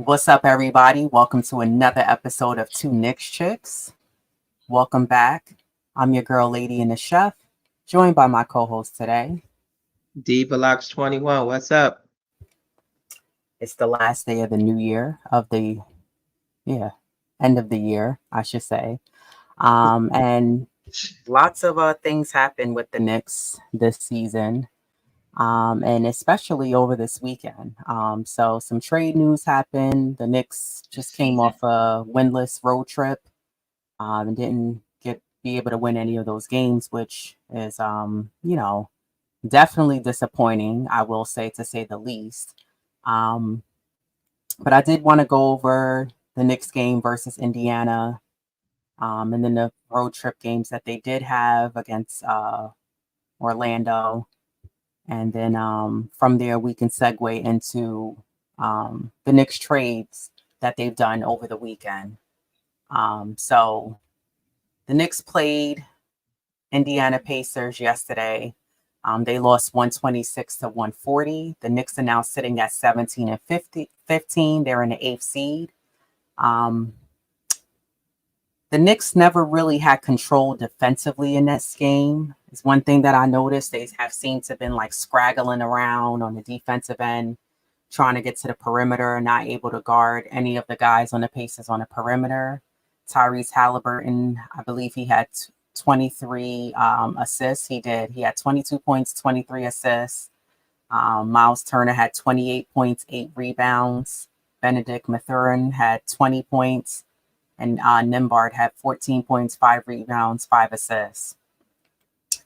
What's up, everybody? Welcome to another episode of Two Knicks Chicks. Welcome back. I'm your girl, Lady and the Chef, joined by my co-host today. Diva 21, what's up? It's the last day of the new year, yeah, end of the year, I should say. And lots of things happened with the Knicks this season, and especially over this weekend. So some trade news happened. The Knicks just came off a winless road trip and didn't get be able to win any of those games, which is definitely disappointing. I will say, to say the least. Um, but I did want to go over the Knicks game versus Indiana, and then the road trip games that they did have against Orlando, and then from there we can segue into the Knicks trades that they've done over the weekend. So the Knicks played Indiana Pacers yesterday. They lost 126 to 140. The Knicks are now sitting at 17 and 15. They're in the eighth seed. Um, the Knicks never really had control defensively in this game. It's one thing that I noticed. They have seemed to have been like scraggling around on the defensive end, trying to get to the perimeter, not able to guard any of the guys on the Pacers on the perimeter. Tyrese Halliburton, I believe he had 23 assists. He did. He had 22 points, 23 assists. Miles Turner had 28 points, 8 rebounds. Benedict Mathurin had 20 points. And Nimbard had 14 points, 5 rebounds, 5 assists.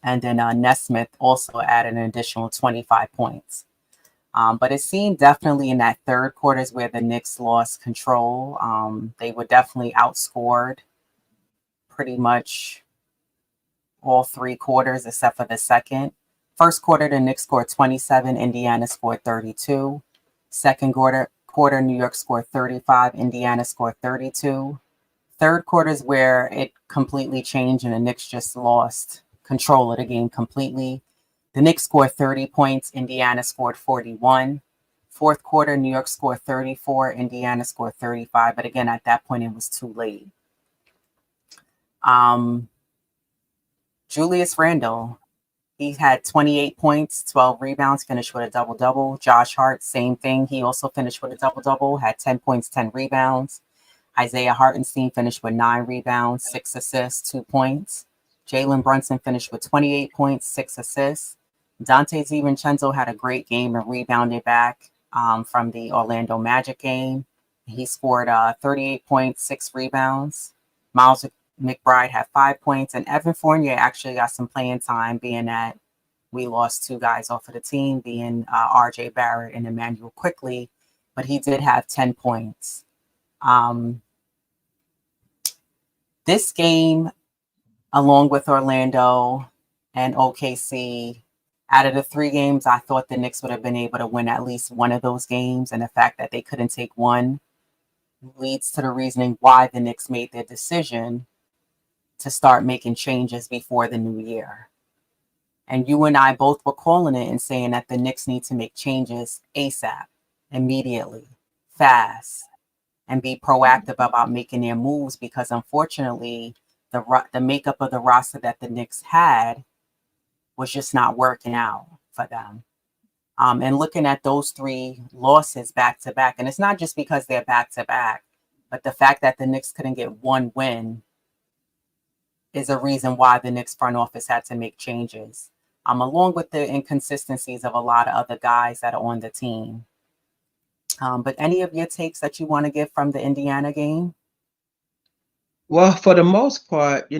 And then Nesmith also added an additional 25 points. But it seemed definitely in that third quarter is where the Knicks lost control. They were definitely outscored pretty much all 3 quarters except for the second. First quarter, the Knicks scored 27, Indiana scored 32. Second quarter, New York scored 35, Indiana scored 32. Third quarter is where it completely changed and the Knicks just lost control of the game completely. The Knicks scored 30 points, Indiana scored 41. Fourth quarter, New York scored 34, Indiana scored 35. But again, at that point, it was too late. Julius Randle, he had 28 points, 12 rebounds, finished with a double-double. Josh Hart, same thing. He also finished with a double-double, had 10 points, 10 rebounds. Isaiah Hartenstein finished with 9 rebounds, 6 assists, 2 points. Jalen Brunson finished with 28 points, 6 assists. Dante DiVincenzo had a great game and rebounded back from the Orlando Magic game. He scored 38 points, 6 rebounds. Miles McBride had 5 points, and Evan Fournier actually got some playing time, being that we lost 2 guys off of the team, being RJ Barrett and Immanuel Quickley, but he did have 10 points. This game, along with Orlando and OKC, out of the 3 games, I thought the Knicks would have been able to win at least one of those games. And the fact that they couldn't take one leads to the reasoning why the Knicks made their decision to start making changes before the new year. And you and I both were calling it and saying that the Knicks need to make changes ASAP, immediately, fast, and be proactive about making their moves, because unfortunately, the makeup of the roster that the Knicks had was just not working out for them. And looking at those 3 losses back to back, and it's not just because they're back to back, but the fact that the Knicks couldn't get one win is a reason why the Knicks front office had to make changes, along with the inconsistencies of a lot of other guys that are on the team. But any of your takes that you want to give from the Indiana game? Well, for the most part,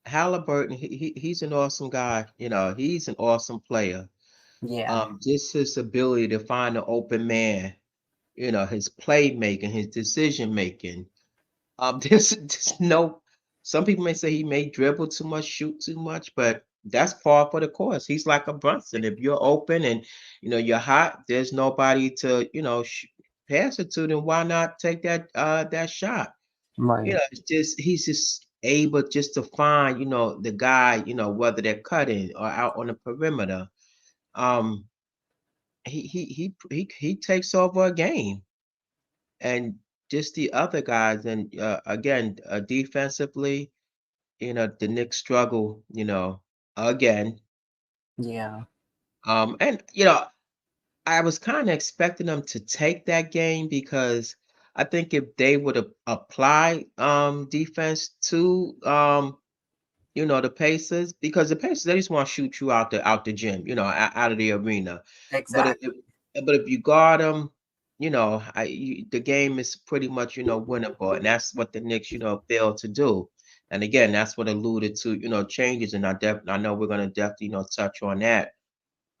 Halliburton, he's an awesome guy. He's an awesome player. Yeah, Just his ability to find an open man, his playmaking, his decision making. There's no. Some people may say he may dribble too much, shoot too much, but that's par for the course. He's like a Brunson. If you're open and you're hot, there's nobody to pass it to. Then why not take that shot? right. It's just he's just able just to find the guy, whether they're cutting or out on the perimeter. Um, he takes over a game. and just the other guys. And again, defensively, the Knicks struggle, again. Yeah, And I was kind of expecting them to take that game because I think if they would have applied defense to the Pacers, because the Pacers, they just want to shoot you out the gym, out of the arena. But if exactly. but if you guard them, the game is pretty much winnable, and that's what the Knicks failed to do. And again, that's what alluded to changes, and I know we're gonna definitely touch on that.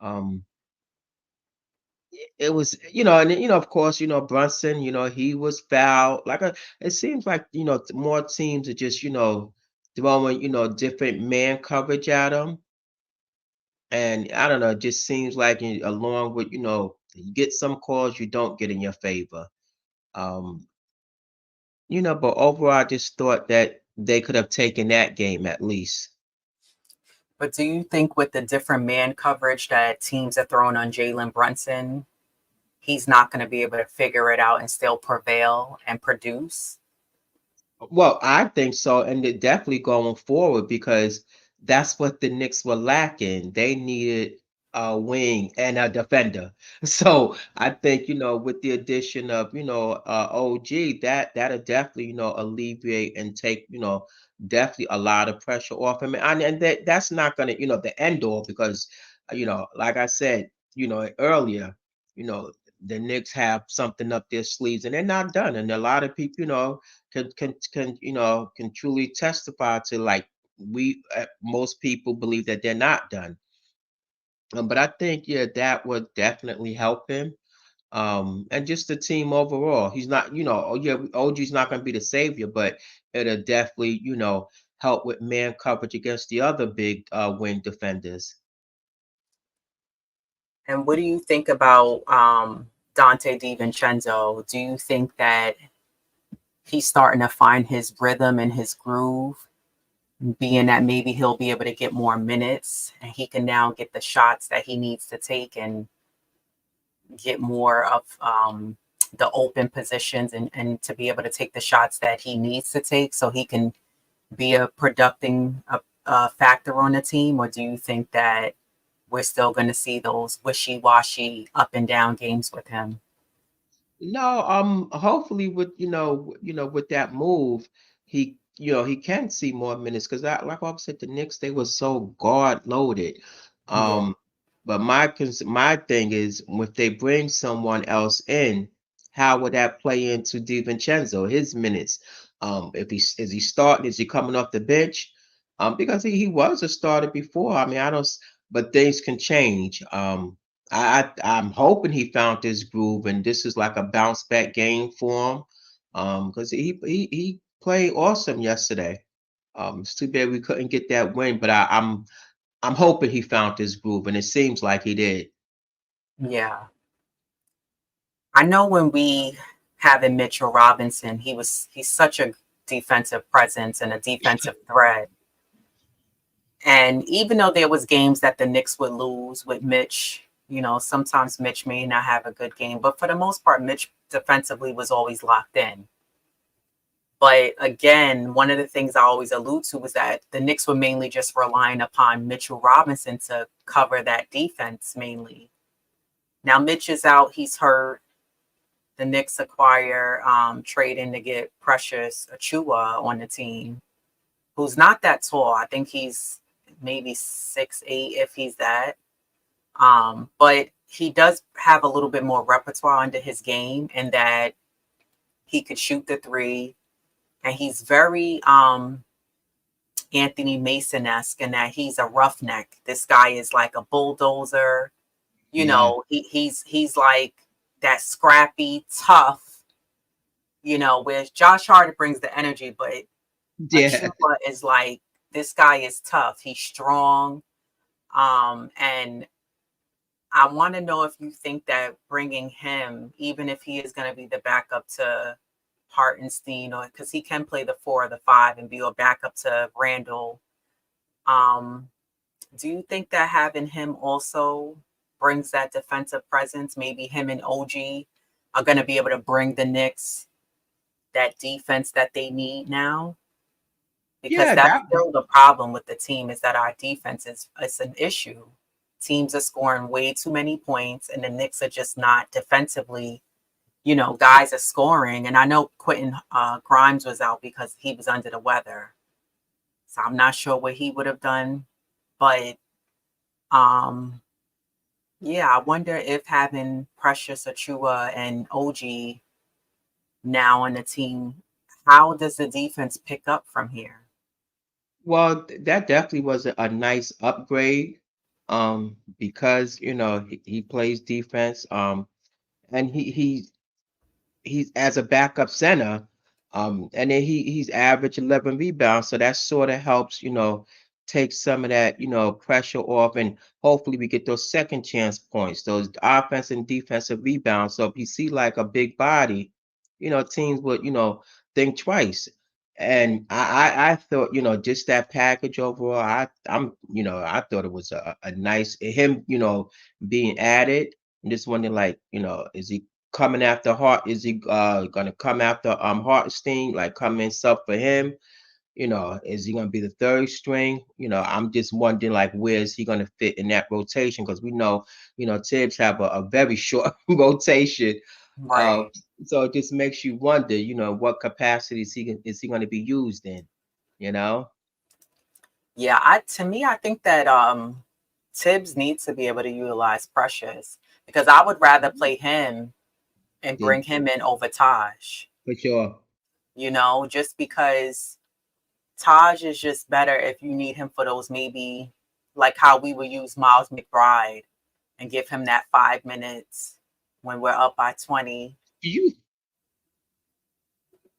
Um, it was, and then, of course, Brunson, he was fouled. It seems like, more teams are just, throwing, different man coverage at him. And I don't know, it just seems like along with, you get some calls you don't get in your favor. Um, but overall, I just thought that they could have taken that game at least. But do you think with the different man coverage that teams are throwing on Jalen Brunson, he's not going to be able to figure it out and still prevail and produce? Well, I think so, and it definitely going forward because that's what the Knicks were lacking. They needed a wing and a defender. So I think with the addition of OG, that'll definitely alleviate and take definitely a lot of pressure off him, and that's not gonna the end all because like I said earlier, you know the Knicks have something up their sleeves and they're not done, and a lot of people can truly testify to like we most people believe that they're not done. But I think that would definitely help him. And just the team overall. He's not, oh yeah, OG's not going to be the savior, but it'll definitely, help with man coverage against the other big wing defenders. And what do you think about Dante DiVincenzo? Do you think that he's starting to find his rhythm and his groove, being that maybe he'll be able to get more minutes and he can now get the shots that he needs to take and get more of the open positions and to be able to take the shots that he needs to take so he can be a producing factor on the team? Or do you think that we're still going to see those wishy-washy up and down games with him? No, hopefully with with that move, he can see more minutes because like I said, the Knicks they were so guard loaded. Yeah. Um, but my thing is if they bring someone else in, how would that play into DiVincenzo, his minutes? If is he starting, is he coming off the bench? Because he was a starter before. I mean, I don't, but things can change. I'm hoping he found his groove and this is like a bounce back game for him. Because he played awesome yesterday. It's too bad we couldn't get that win, but I'm hoping he found his groove, and it seems like he did. Yeah. I know when we have in Mitchell Robinson, he's such a defensive presence and a defensive threat. And even though there was games that the Knicks would lose with Mitch, sometimes Mitch may not have a good game, but for the most part, Mitch defensively was always locked in. But again, one of the things I always allude to was that the Knicks were mainly just relying upon Mitchell Robinson to cover that defense mainly. Now Mitch is out, he's hurt. The Knicks acquire trading to get Precious Achiuwa on the team, who's not that tall. I think he's maybe 6'8" if he's that. But he does have a little bit more repertoire under his game in that he could shoot the three, and he's very Anthony Mason-esque in that he's a roughneck. This guy is like a bulldozer. Yeah, He's like that scrappy, tough. Where Josh Hart brings the energy, but yeah. Achiuwa is like, this guy is tough. He's strong. And I want to know if you think that bringing him, even if he is going to be the backup to Hartenstein, or because he can play the 4 or the 5 and be a backup to Randall. Um, do you think that having him also brings that defensive presence? Maybe him and OG are going to be able to bring the Knicks that defense that they need now, because Yeah, that's that still the problem with the team, is that our defense is an issue. Teams are scoring way too many points, and the Knicks are just not defensively. Guys are scoring, and I know Quentin Grimes was out because he was under the weather, so I'm not sure what he would have done. But um, yeah, I wonder if having Precious Achua and OG now on the team, how does the defense pick up from here? well, that definitely was a nice upgrade. Because he plays defense. And he's as a backup center, and then he's average 11 rebounds, so that sort of helps, take some of that, pressure off, and hopefully we get those second chance points, those offensive and defensive rebounds. So if you see like a big body, teams would, think twice. And I thought, just that package overall, I thought it was a nice him, being added. I'm just wondering, like, is he coming after Hart? Is he gonna come after Hartenstein? Like come in sub for him? Is he gonna be the third string? I'm just wondering like where is he gonna fit in that rotation? Because we know, Tibbs have a very short rotation. Uh, Right. so it just makes you wonder, what capacity is he gonna be used in, you know? Yeah, to me, I think that Tibbs needs to be able to utilize Precious, because I would rather play him and Then bring him in over Taj. for sure. Just because Taj is just better if you need him for those, maybe like how we would use Miles McBride and give him that 5 minutes when we're up by 20. Do you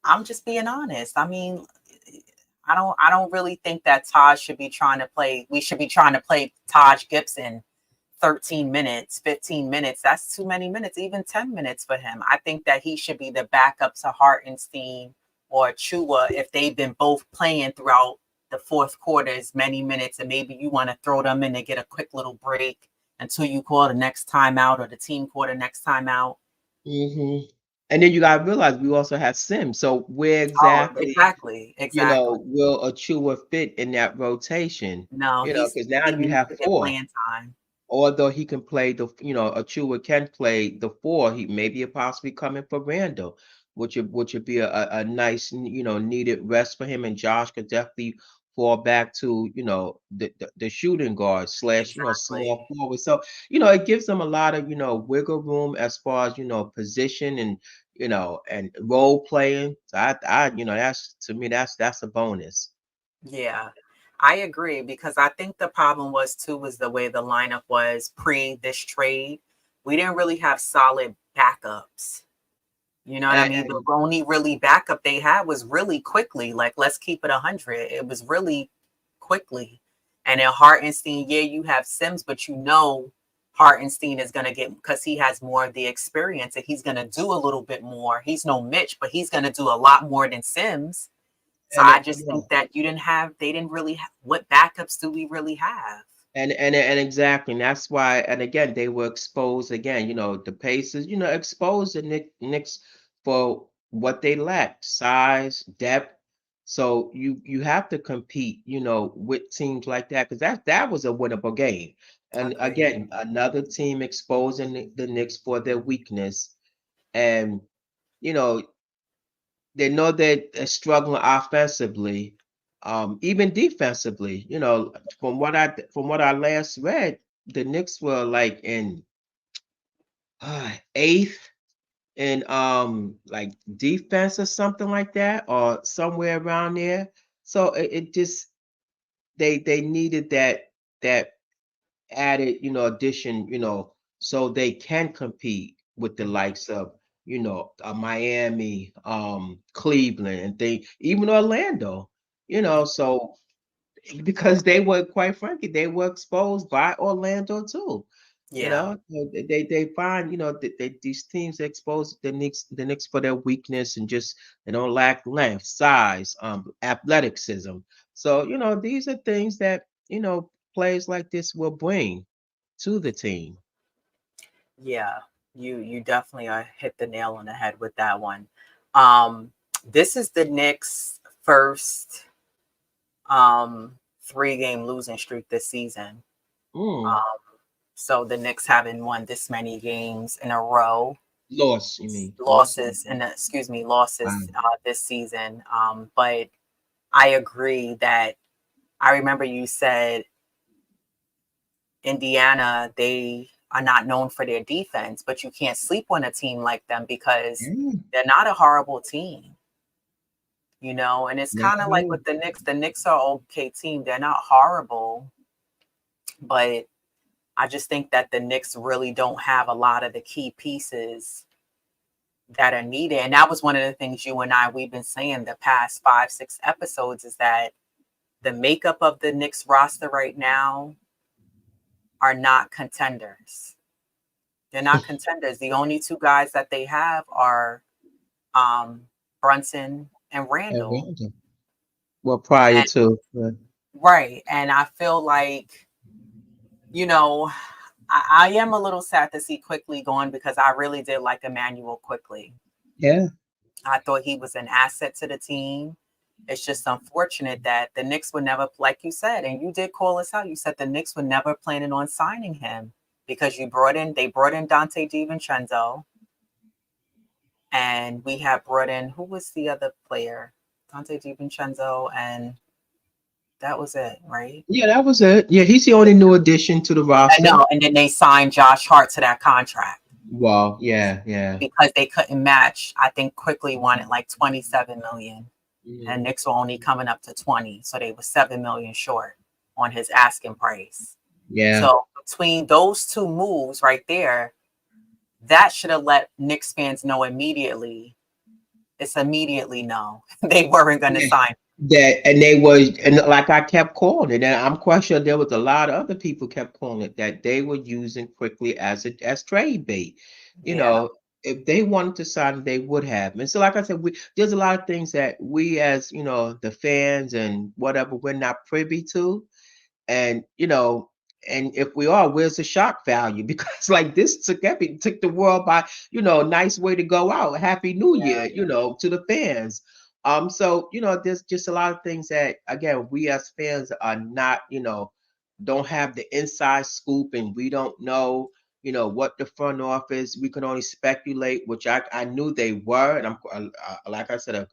I'm just being honest. I mean, I don't really think that Taj should be trying to play. We should be trying to play Taj Gibson 13 minutes, 15 minutes. That's too many minutes, even 10 minutes for him. I think that he should be the backup to Hartenstein or Chua if they've been both playing throughout the fourth quarter as many minutes, and maybe you want to throw them in to get a quick little break until you call the next time out, or the team call the next time out. hmm And then you gotta realize we also have Sims. So where Oh, exactly, exactly. Exactly. will Achua fit in that rotation? No, Because now he you needs have to get four. playing time. Although he can play Achua can play the four, he maybe possibly coming for Randall, which would be a nice, needed rest for him. And Josh could definitely fall back to, the shooting guard slash, Exactly. small forward. So, it gives them a lot of, wiggle room as far as, position and, and role playing. So that's to me, that's a bonus. Yeah, I agree, because I think the problem was too was the way the lineup was pre this trade. We didn't really have solid backups. You know what I And, mean? The and only really backup they had was really Quickly. Like, let's keep it 100. It was really Quickly. And then Hartenstein, yeah, you have Sims, but Hartenstein is going to get, because he has more of the experience, and he's going to do a little bit more. He's no Mitch, but he's going to do a lot more than Sims. So and I it, just think that they didn't really have, what backups do we really have? And exactly, and that's why, and again, they were exposed again. The Pacers, exposed the Knicks for what they lacked: size, depth. So you have to compete, with teams like that, because that was a winnable game. And Agreed. again, another team exposing the Knicks for their weakness, and you know they know that they're struggling offensively, even defensively. From what I last read, the Knicks were like in eighth in like defense or something like that, or somewhere around there. So it just they needed that added, addition, so they can compete with the Mhm. likes of, Miami, Cleveland, and they even Orlando, so because they were, quite frankly, they were exposed by Orlando too. Yeah. So they find, these teams expose the Knicks for their weakness, and just they don't lack length, size, athleticism. So, these are things that, players like this will bring to the team. Yeah. You definitely hit the nail on the head with that one. Um, this is the Knicks' first 3-game losing streak this season. Mm. Um, so the Knicks haven't won this many games in a row. Loss, you mean? Loss. Losses and excuse me, losses Wow. this season. But I agree that I remember you said Indiana, they are not known for their defense, but you can't sleep on a team like them because Yeah, they're not a horrible team, you know. And it's never kind of like know. with the Knicks. The Knicks are an okay team. They're not horrible, but I just think that the Knicks really don't have a lot of the key pieces that are needed. And that was one of the things you and I we've been saying the past 5, 6 episodes is that the makeup of the Knicks roster right now are not contenders. They're not contenders. The only two guys that they have are um, Brunson and Randall. Atlanta. Well, prior And to right. And I feel like, you know, I am a little sad to see Quickley going because I really did like Immanuel Quickley. yeah, I thought he was an asset to the team. It's just unfortunate that the Knicks would never, like you said, and you did call us out. You said the Knicks were never planning on signing him because they brought in Dante DiVincenzo, and we have brought in who was the other player? Dante DiVincenzo, and that was it, right? yeah, that was it. Yeah, he's the only new addition to the I roster. know. And then they signed Josh Hart to that contract Well, yeah, yeah. because they couldn't match. I think Quickly wanted like 27 million, and Mhm. Knicks were only coming up to 20, so they were 7 million short on his asking price. Yeah. So between those two moves right there, that should have let Knicks fans know immediately. It's immediately no, they weren't going to Yeah. sign. That and they was and like I kept calling it, and I'm quite sure there was a lot of other people kept calling it that they were using Quickly as trade bait. You Yeah, know, if they wanted to sign, they would have. And so, like I said, there's a lot of things that we, as the fans and whatever, we're not privy to. And and if we are, where's the shock value? Because like this took the world by, nice way to go out. Happy New yeah, Year, to the fans. So there's just a lot of things that again we as fans are not, don't have the inside scoop, and we don't know, what the front office. We can only speculate, which I knew they were, and like I said,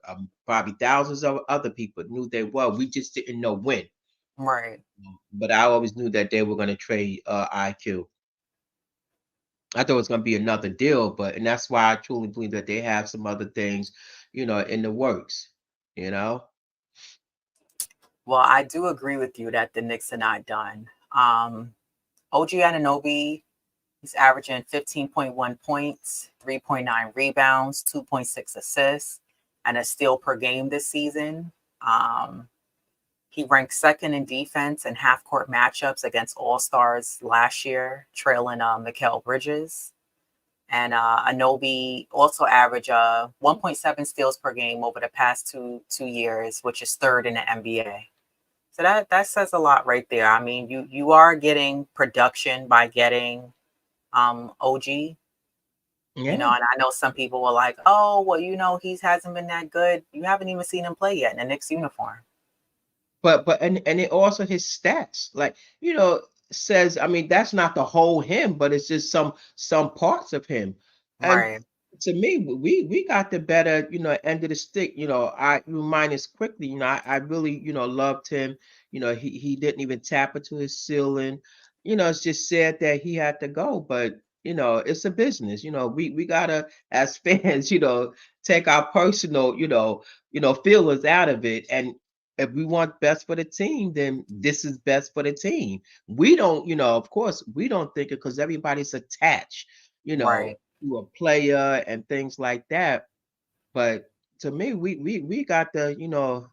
probably thousands of other people knew they were. We just didn't know when. right. But I always knew that they were going to trade IQ. I thought it was going to be another deal, and that's why I truly believe that they have some other things, in the works. You know, Well, I do agree with you that the Knicks are not done. OG Anunoby, he's averaging 15.1 points, 3.9 rebounds, 2.6 assists, and a steal per game this season. Um, he ranked second in defense in half court matchups against All Stars last year, trailing Mikal Bridges. And Anobi also averaged 1.7 steals per game over the past two years, which is third in the NBA. So that says a lot right there. I mean, you are getting production by getting OG, yeah. and I know some people were like, oh, well, he hasn't been that good. You haven't even seen him play yet in the Knicks uniform. And it also his stats, like says. I mean, that's not the whole him, but it's just some parts of him. And Right, to me, we got the better end of the stick. I remind us quickly. I really loved him. He didn't even tap into his ceiling. It's just sad that he had to go, but it's a business. We gotta as fans, take our personal feelings out of it. And if we want best for the team, then this is best for the team. We don't, of course, we don't think it because everybody's attached, right. to a player and things like that. But to me, we got the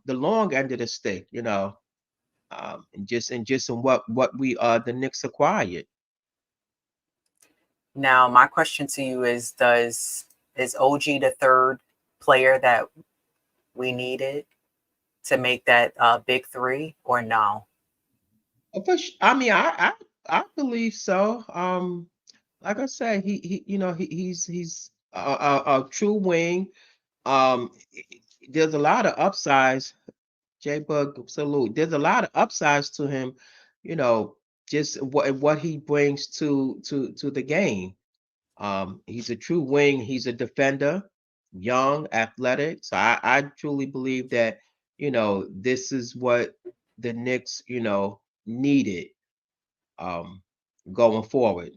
long end of the stick, and just in what we the Knicks acquired. Now, my question to you is OG the third player that we needed to make that big three, or no? I mean, I believe so. like I said, he's a true wing. Um, there's a lot of upsides. J Bug salute. There's a lot of upsides to him. You know, just what he brings to the game. He's a true wing. He's a defender, young, athletic. So I truly believe that, this is what the Knicks, needed um, going forward.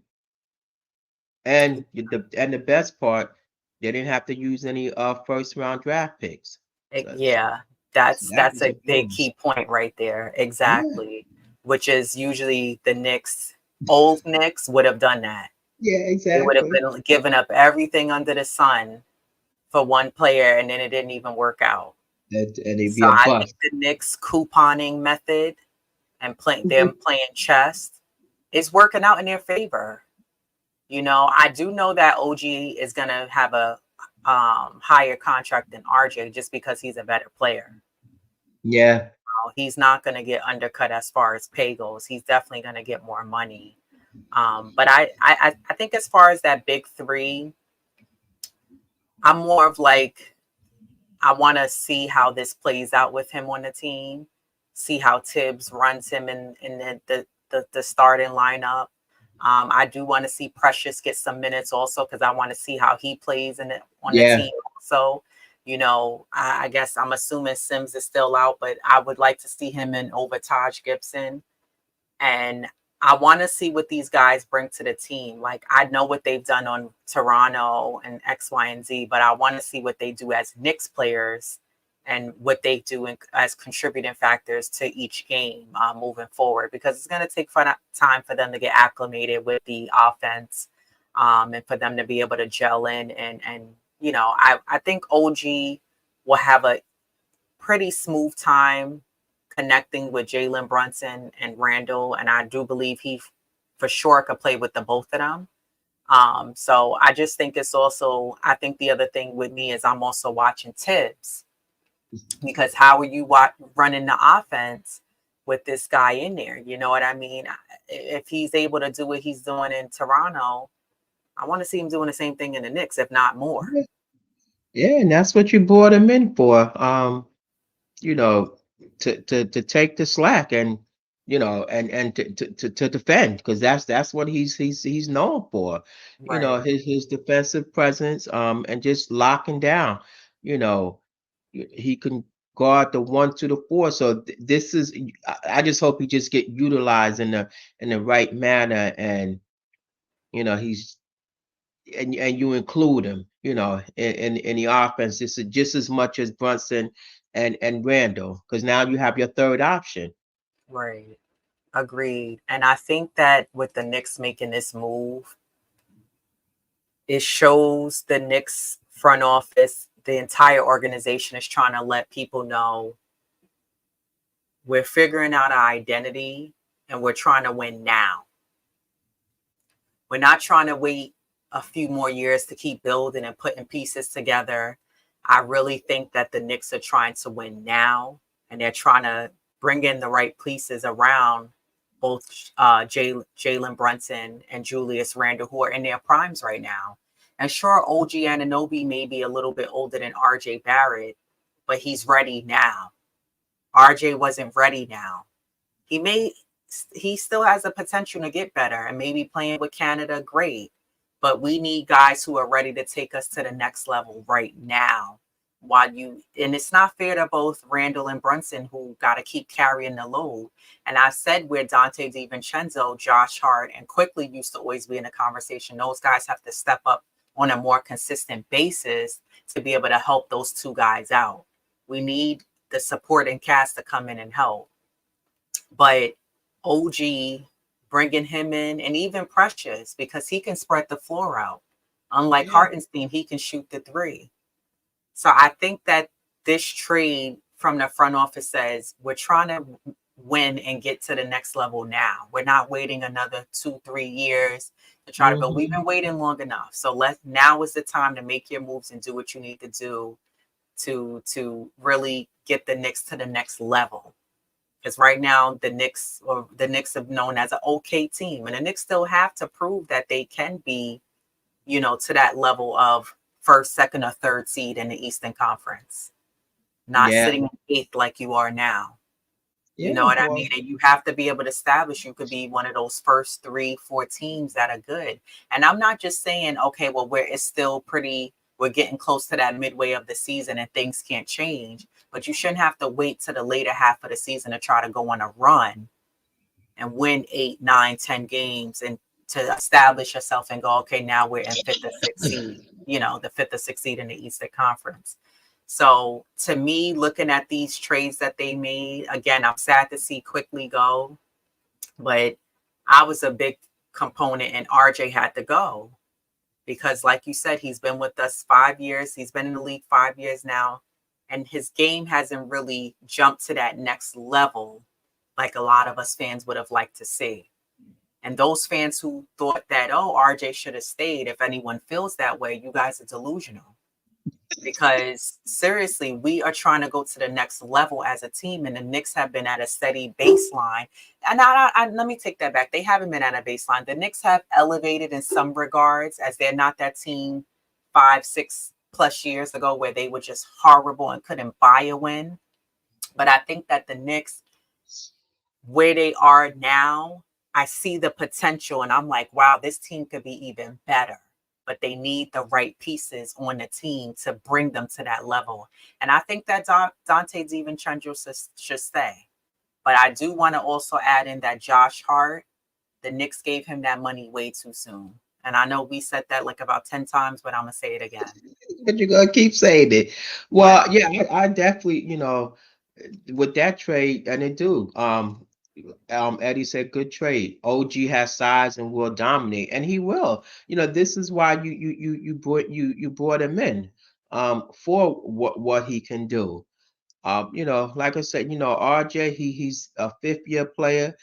And the best part, they didn't have to use any first round draft picks. So Yeah, that that's was a a big bonus. key point right there. Yeah, Exactly. Which is usually the Knicks, old Knicks would have done that. yeah, They would have exactly. been giving up everything under the sun for one player, and then it didn't even work out. And it'd So be a I think bust. the Knicks couponing method and them playing chess is working out in their favor. I do know that OG is going to have a higher contract than RJ just because he's a better player. Yeah, He's not going to get undercut as far as pay goes. He's definitely going to get more money. But I think as far as that big three, I'm more of like, I want to see how this plays out with him on the team, see how Tibbs runs him in the starting lineup. I do want to see Precious get some minutes also because I want to see how he plays on the yeah, team also. I guess I'm assuming Sims is still out, but I would like to see him in over Taj Gibson. And I want to see what these guys bring to the team. Like, I know what they've done on Toronto and X, Y, and Z, but I want to see what they do as Knicks players and what they do as contributing factors to each game moving forward, because it's going to take time for them to get acclimated with the offense and for them to be able to gel in. And I think OG will have a pretty smooth time connecting with Jalen Brunson and Randall, and I do believe he for sure could play with the both of them. So I just think it's also, I think the other thing with me is I'm also watching Tibbs, because how are you running the offense with this guy in there? You know what I mean? If he's able to do what he's doing in Toronto, I want to see him doing the same thing in the Knicks, if not more. yeah, and that's what you brought him in for. You know, to take the slack and to defend, because that's what he's known for. Right. His defensive presence, and just locking down. You know, he can guard the 1 to the 4. So this is, I just hope he just get utilized in the right manner, and he's and you include him, in the offense just as much as Brunson and Randall, because now you have your third option. Right. Agreed. And I think that with the Knicks making this move, it shows the Knicks front office, the entire organization is trying to let people know we're figuring out our identity and we're trying to win now. We're not trying to wait a few more years to keep building and putting pieces together. I really think that the Knicks are trying to win now, and they're trying to bring in the right pieces around both Jalen Brunson and Julius Randle, who are in their primes right now. And sure, OG Anunoby may be a little bit older than RJ Barrett, but he's ready now. RJ wasn't ready now. He may he still has the potential to get better, and maybe playing with Canada, great. But we need guys who are ready to take us to the next level right now. And it's not fair to both Randall and Brunson, who got to keep carrying the load. And I said where Dante DiVincenzo, Josh Hart, and Quickley used to always be in the conversation, those guys have to step up on a more consistent basis to be able to help those two guys out. We need the supporting cast to come in and help. But OG, bringing him in, and even Precious, because he can spread the floor out. Unlike Yeah, Hartenstein, he can shoot the three. So I think that this trade from the front office says we're trying to win and get to the next level now. We're not waiting another 2-3 years to try to build. We've been waiting long enough. So now is the time to make your moves and do what you need to do to really get the Knicks to the next level. Because right now the Knicks are known as an okay team, and the Knicks still have to prove that they can be, to that level of first, second, or third seed in the Eastern Conference, not Yeah, sitting in eighth like you are now. You know yeah. what I Well, mean? And you have to be able to establish you could be one of those first 3, 4 teams that are good. And I'm not just saying, okay, well, it's still we're getting close to that midway of the season and things can't change. But you shouldn't have to wait to the later half of the season to try to go on a run and win 8, 9, 10 games and to establish yourself and go, okay, now we're in fifth or sixth seed, the fifth or sixth seed in the Eastern Conference. So to me, looking at these trades that they made, again, I'm sad to see Quickley go, but I was a big component and RJ had to go because, like you said, he's been with us 5 years. He's been in the league 5 years now, and his game hasn't really jumped to that next level like a lot of us fans would have liked to see. And those fans who thought that, oh, RJ should have stayed, if anyone feels that way, you guys are delusional. Because seriously, we are trying to go to the next level as a team, and the Knicks have been at a steady baseline. And let me take that back. They haven't been at a baseline. The Knicks have elevated in some regards, as they're not that team 5, 6+ years ago where they were just horrible and couldn't buy a win. But I think that the Knicks, where they are now, I see the potential, and I'm like, wow, this team could be even better. But they need the right pieces on the team to bring them to that level. And I think that Dante DiVincenzo should stay. But I do want to also add in that Josh Hart, the Knicks gave him that money way too soon. And I know we said that like about 10 times, but I'm going to say it again. but you're gonna keep saying it. Yeah. Well, yeah, I definitely, with that trade, and it do. Eddie said good trade. OG has size and will dominate, and he will. This is why you brought him in, for what he can do. Like I said, RJ, he's a 5th-year player.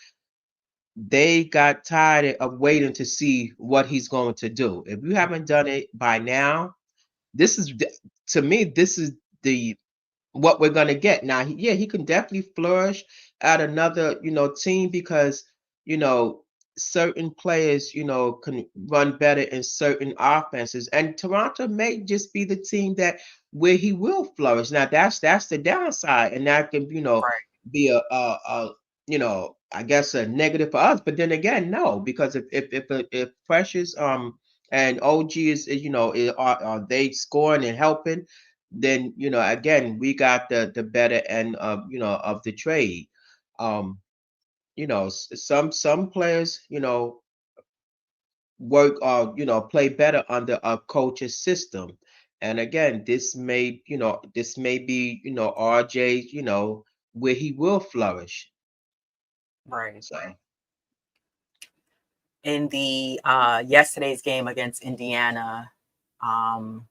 They got tired of waiting to see what he's going to do. If you haven't done it by now, this is to me, this is the what we're gonna get. Now, he can definitely flourish at another, team because, you know, certain players, can run better in certain offenses. And Toronto may just be the team that where he will flourish. Now, that's the downside, and that can, Right. be I guess a negative for us. But then again, no, because if Precious and OG are they scoring and helping, then again we got the better end of of the trade. um some players work play better under a coach's system. And again, this may be RJ, where he will flourish. Right. So In the yesterday's game against Indiana, um,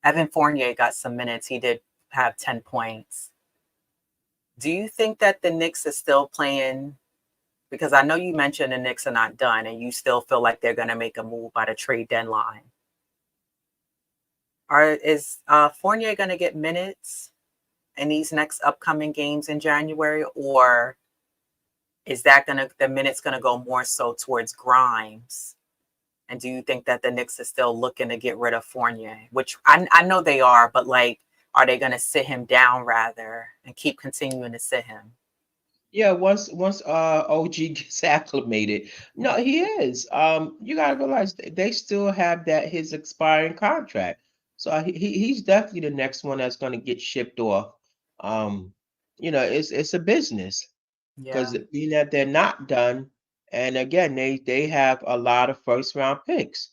Evan Fournier got some minutes. He did have 10 points. Do you think that the Knicks are still playing? Because I know you mentioned the Knicks are not done and you still feel like they're going to make a move by the trade deadline. Is Fournier going to get minutes in these next upcoming games in January? Or is the minutes going to go more so towards Grimes? And do you think that the Knicks are still looking to get rid of Fournier? Which I know they are, but like, are they going to sit him down rather and keep continuing to sit him? yeah, once OG gets acclimated. No, he is. You gotta realize they still have that his expiring contract. So he's definitely the next one that's gonna get shipped off. Um, it's a business Yeah. because being that they're not done, and again they have a lot of first round picks.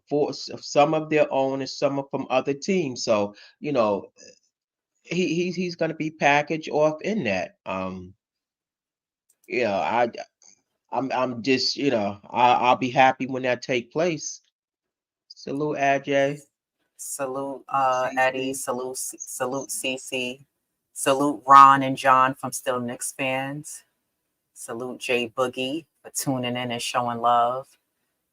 For some of their own and some are from other teams. So he's gonna be packaged off in that. You know, I I'm just, I'll be happy when that take place. Salute Aj, Salute Eddie. CC. Salute CC. Salute Ron and John from Still Knicks fans. Salute Jay Boogie for tuning in and showing love.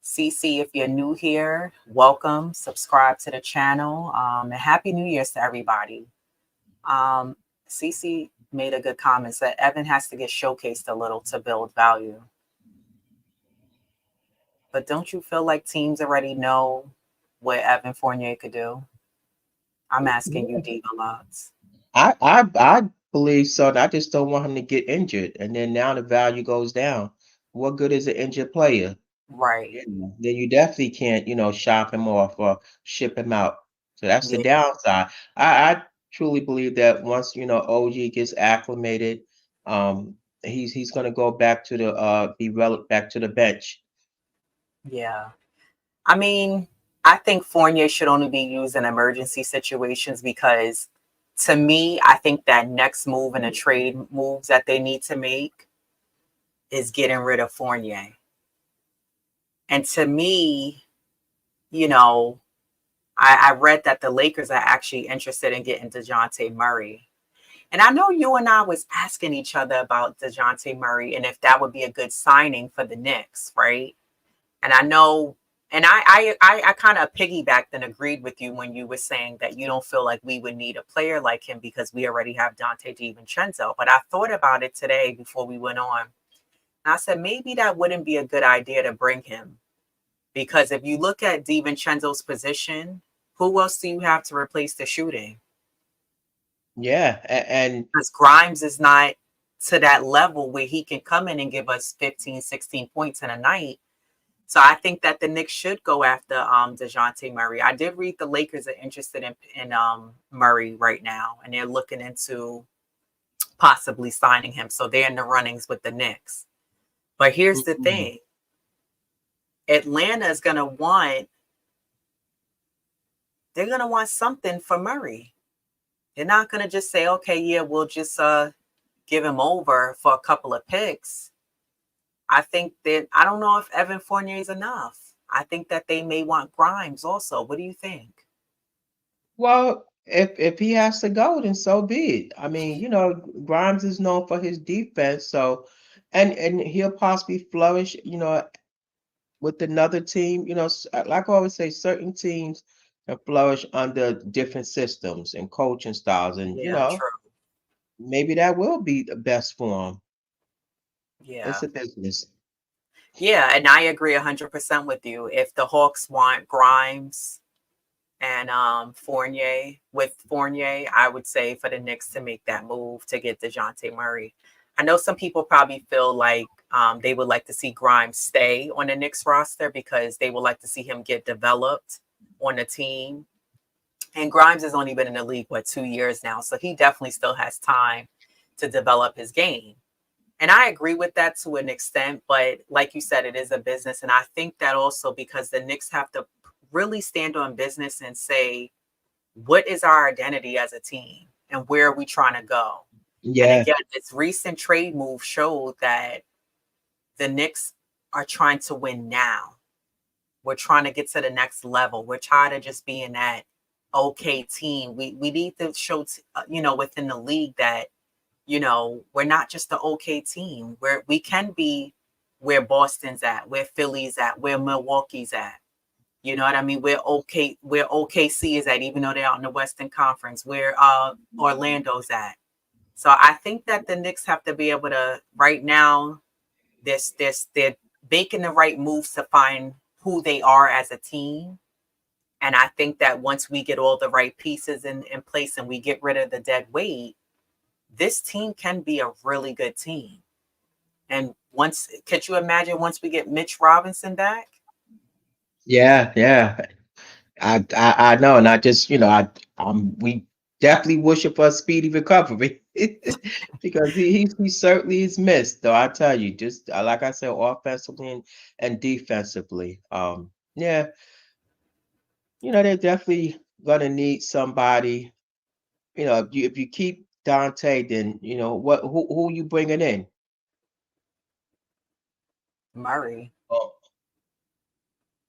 CC, if you're new here, welcome. Subscribe to the channel. And Happy New Year's to everybody. CC, made a good comment, said Evan has to get showcased a little to build value. But don't you feel like teams already know what Evan Fournier could do? I'm asking you, Diva Lots. I believe so. I just don't want him to get injured, and then now the value goes down. What good is an injured player? Right. Then you definitely can't, shop him off or ship him out. So that's the Yeah. downside. I truly believe that once, OG gets acclimated, he's gonna go back to the be relevant back to the bench. Yeah. I mean, I think Fournier should only be used in emergency situations because to me, I think that next move in the trade moves that they need to make is getting rid of Fournier. And to me, you know, I read that the Lakers are actually interested in getting DeJounte Murray. And I know you and I was asking each other about DeJounte Murray and if that would be a good signing for the Knicks, right? And I know, and I kind of piggybacked and agreed with you when you were saying that you don't feel like we would need a player like him because we already have Dante DiVincenzo. But I thought about it today before we went on. And I said, maybe that wouldn't be a good idea to bring him. Because if you look at DiVincenzo's position, who else do you have to replace the shooting? Yeah, and Because Grimes is not to that level where he can come in and give us 15, 16 points in a night. So I think that the Knicks should go after DeJounte Murray. I did read the Lakers are interested in Murray right now, and they're looking into possibly signing him. So they're in the runnings with the Knicks. But here's the mm, thing. Atlanta is going to want, they're going to want something for Murray. They're not going to just say, okay, yeah, we'll just give him over for a couple of picks. I think that, I don't know if Evan Fournier is enough. I think that they may want Grimes also. What do you think? well, if he has to go, then so be it. I mean, Grimes is known for his defense, so and he'll possibly flourish, with another team. Like I always say, certain teams can flourish under different systems and coaching styles, and Yeah, true. maybe that will be the best for him. It's Yeah. a business. Yeah, and I agree 100% with you. If the Hawks want Grimes and Fournier, I would say for the Knicks to make that move to get DeJounte Murray. I know some people probably feel like they would like to see Grimes stay on the Knicks roster because they would like to see him get developed on the team. And Grimes has only been in the league, 2 years now. So he definitely still has time to develop his game. And I agree with that to an extent, but like you said, it is a business. And I think that also because the Knicks have to really stand on business and say, what is our identity as a team and where are we trying to go? And Yeah, again, this recent trade move showed that the Knicks are trying to win now. We're trying to get to the next level. We're tired of just being that okay team. We need to show, within the league that we're not just the okay team. We can be where Boston's at, where Philly's at, where Milwaukee's at. You know what I mean? Where OKC is at, even though they're out in the Western Conference, where Orlando's at. So I think that the Knicks have to be able to right now, they're making the right moves to find who they are as a team. And I think that once we get all the right pieces in place and we get rid of the dead weight, this team can be a really good team. And could you imagine once we get Mitch Robinson back? yeah, yeah. I know, and I just, we definitely wishing for a speedy recovery because he certainly is missed. Though I tell you, just like I said, offensively and defensively, yeah, they're definitely gonna need somebody. If you keep Dante, then who you bringing in? Murray. Oh,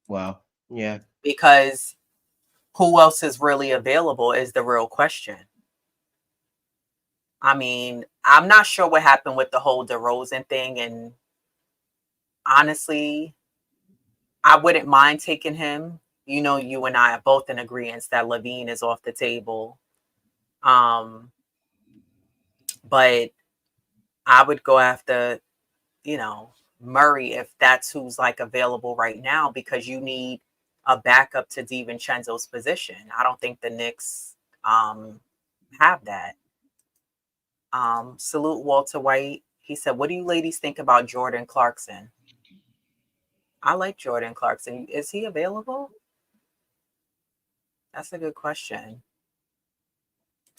well, yeah, Because who else is really available is the real question. I mean, I'm not sure what happened with the whole DeRozan thing. And honestly, I wouldn't mind taking him. You and I are both in agreement that Levine is off the table. Um, But I would go after, Murray if that's who's like available right now, because you need a backup to DiVincenzo's position. I don't think the Knicks have that. Salute Walter White. He said, "What do you ladies think about Jordan Clarkson?" I like Jordan Clarkson. Is he available? That's a good question.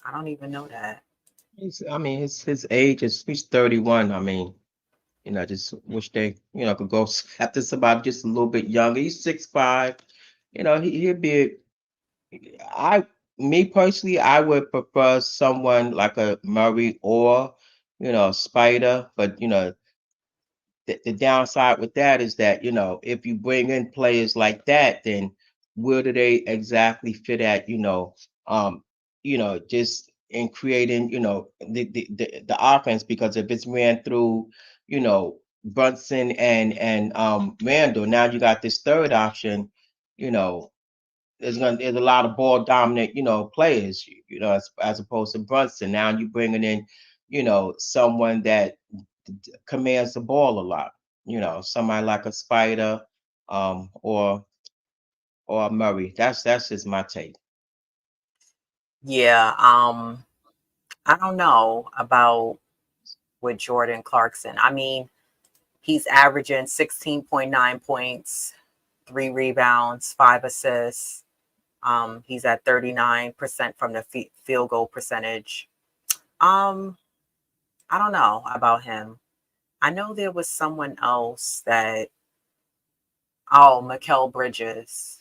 I don't even know that. I mean, his age is he's 31. I mean, just wish they, could go after somebody just a little bit younger. He's 6'5". He'd be. I, me personally, I would prefer someone like a Murray or, Spider. But the downside with that is that, if you bring in players like that, then where do they exactly fit at, just in creating, the offense? Because if it's ran through, Brunson and Randall, now you got this third option, you know, there's a lot of ball dominant, players, as opposed to Brunson. Now you bringing in, someone that commands the ball a lot. Somebody like a Spider, or a Murray. That's just my take. Yeah, I don't know about with Jordan Clarkson. I mean, he's averaging 16.9 points, 3 rebounds, 5 assists. He's at 39% from the field goal percentage. Um, I don't know about him. I know there was someone else that, Mikal Bridges.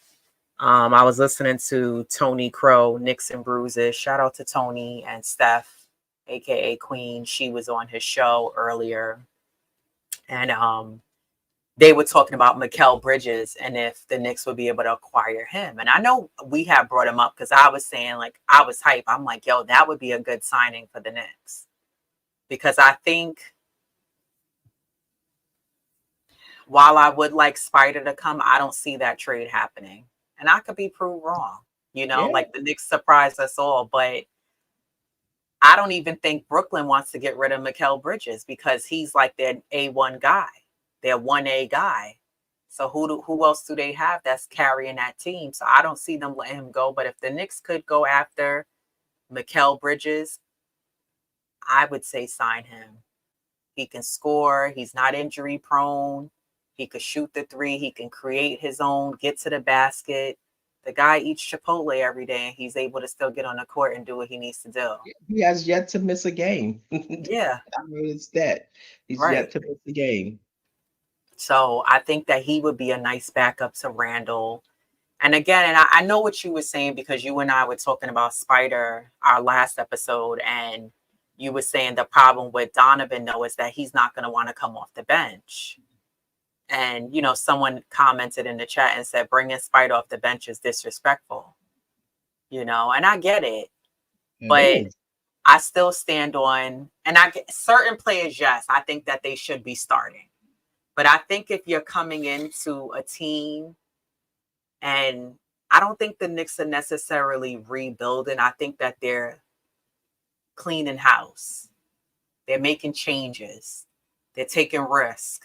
I was listening to Tony Crow, Knicks and Bruises. Shout out to Tony and Steph, aka Queen. She was on his show earlier, and they were talking about Mikal Bridges and if the Knicks would be able to acquire him. And I know we have brought him up because I was saying, like, I was hype. I'm like, yo, that would be a good signing for the Knicks, because I think while I would like Spider to come, I don't see that trade happening. And I could be proved wrong. Yeah, Like the Knicks surprised us all, but I don't even think Brooklyn wants to get rid of Mikal Bridges because he's like their A1 guy, their 1A guy. So who else do they have that's carrying that team? So I don't see them letting him go. But if the Knicks could go after Mikal Bridges, I would say sign him. He can score. He's not injury prone. He could shoot the three. He can create his own, get to the basket. The guy eats Chipotle every day, and he's able to still get on the court and do what he needs to do. he has yet to miss a game. Yeah, I noticed that he's yet right. to miss a game. So I think that he would be a nice backup to Randall. And again, and I know what you were saying because you and I were talking about Spider our last episode, and you were saying the problem with Donovan, though, is that he's not going to want to come off the bench. And, someone commented in the chat and said, bringing Spider off the bench is disrespectful, and I get it. It But is. I still stand on, and I get certain players, yes, I think that they should be starting. But I think if you're coming into a team, and I don't think the Knicks are necessarily rebuilding, I think that they're cleaning house. They're making changes. They're taking risk.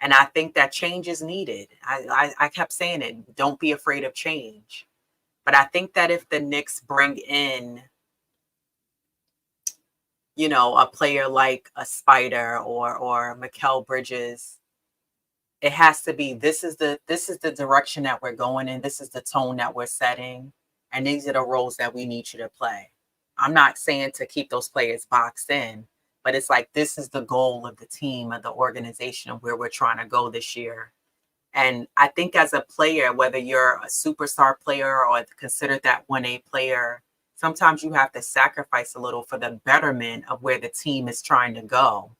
And I think that change is needed. I kept saying it. Don't be afraid of change. But I think that if the Knicks bring in, a player like a Spider or Mikal Bridges, it has to be this is the direction that we're going in. This is the tone that we're setting. And these are the roles that we need you to play. I'm not saying to keep those players boxed in, but it's like this is the goal of the team, of the organization, of where we're trying to go this year. And I think as a player, whether you're a superstar player or considered that 1A player, sometimes you have to sacrifice a little for the betterment of where the team is trying to go.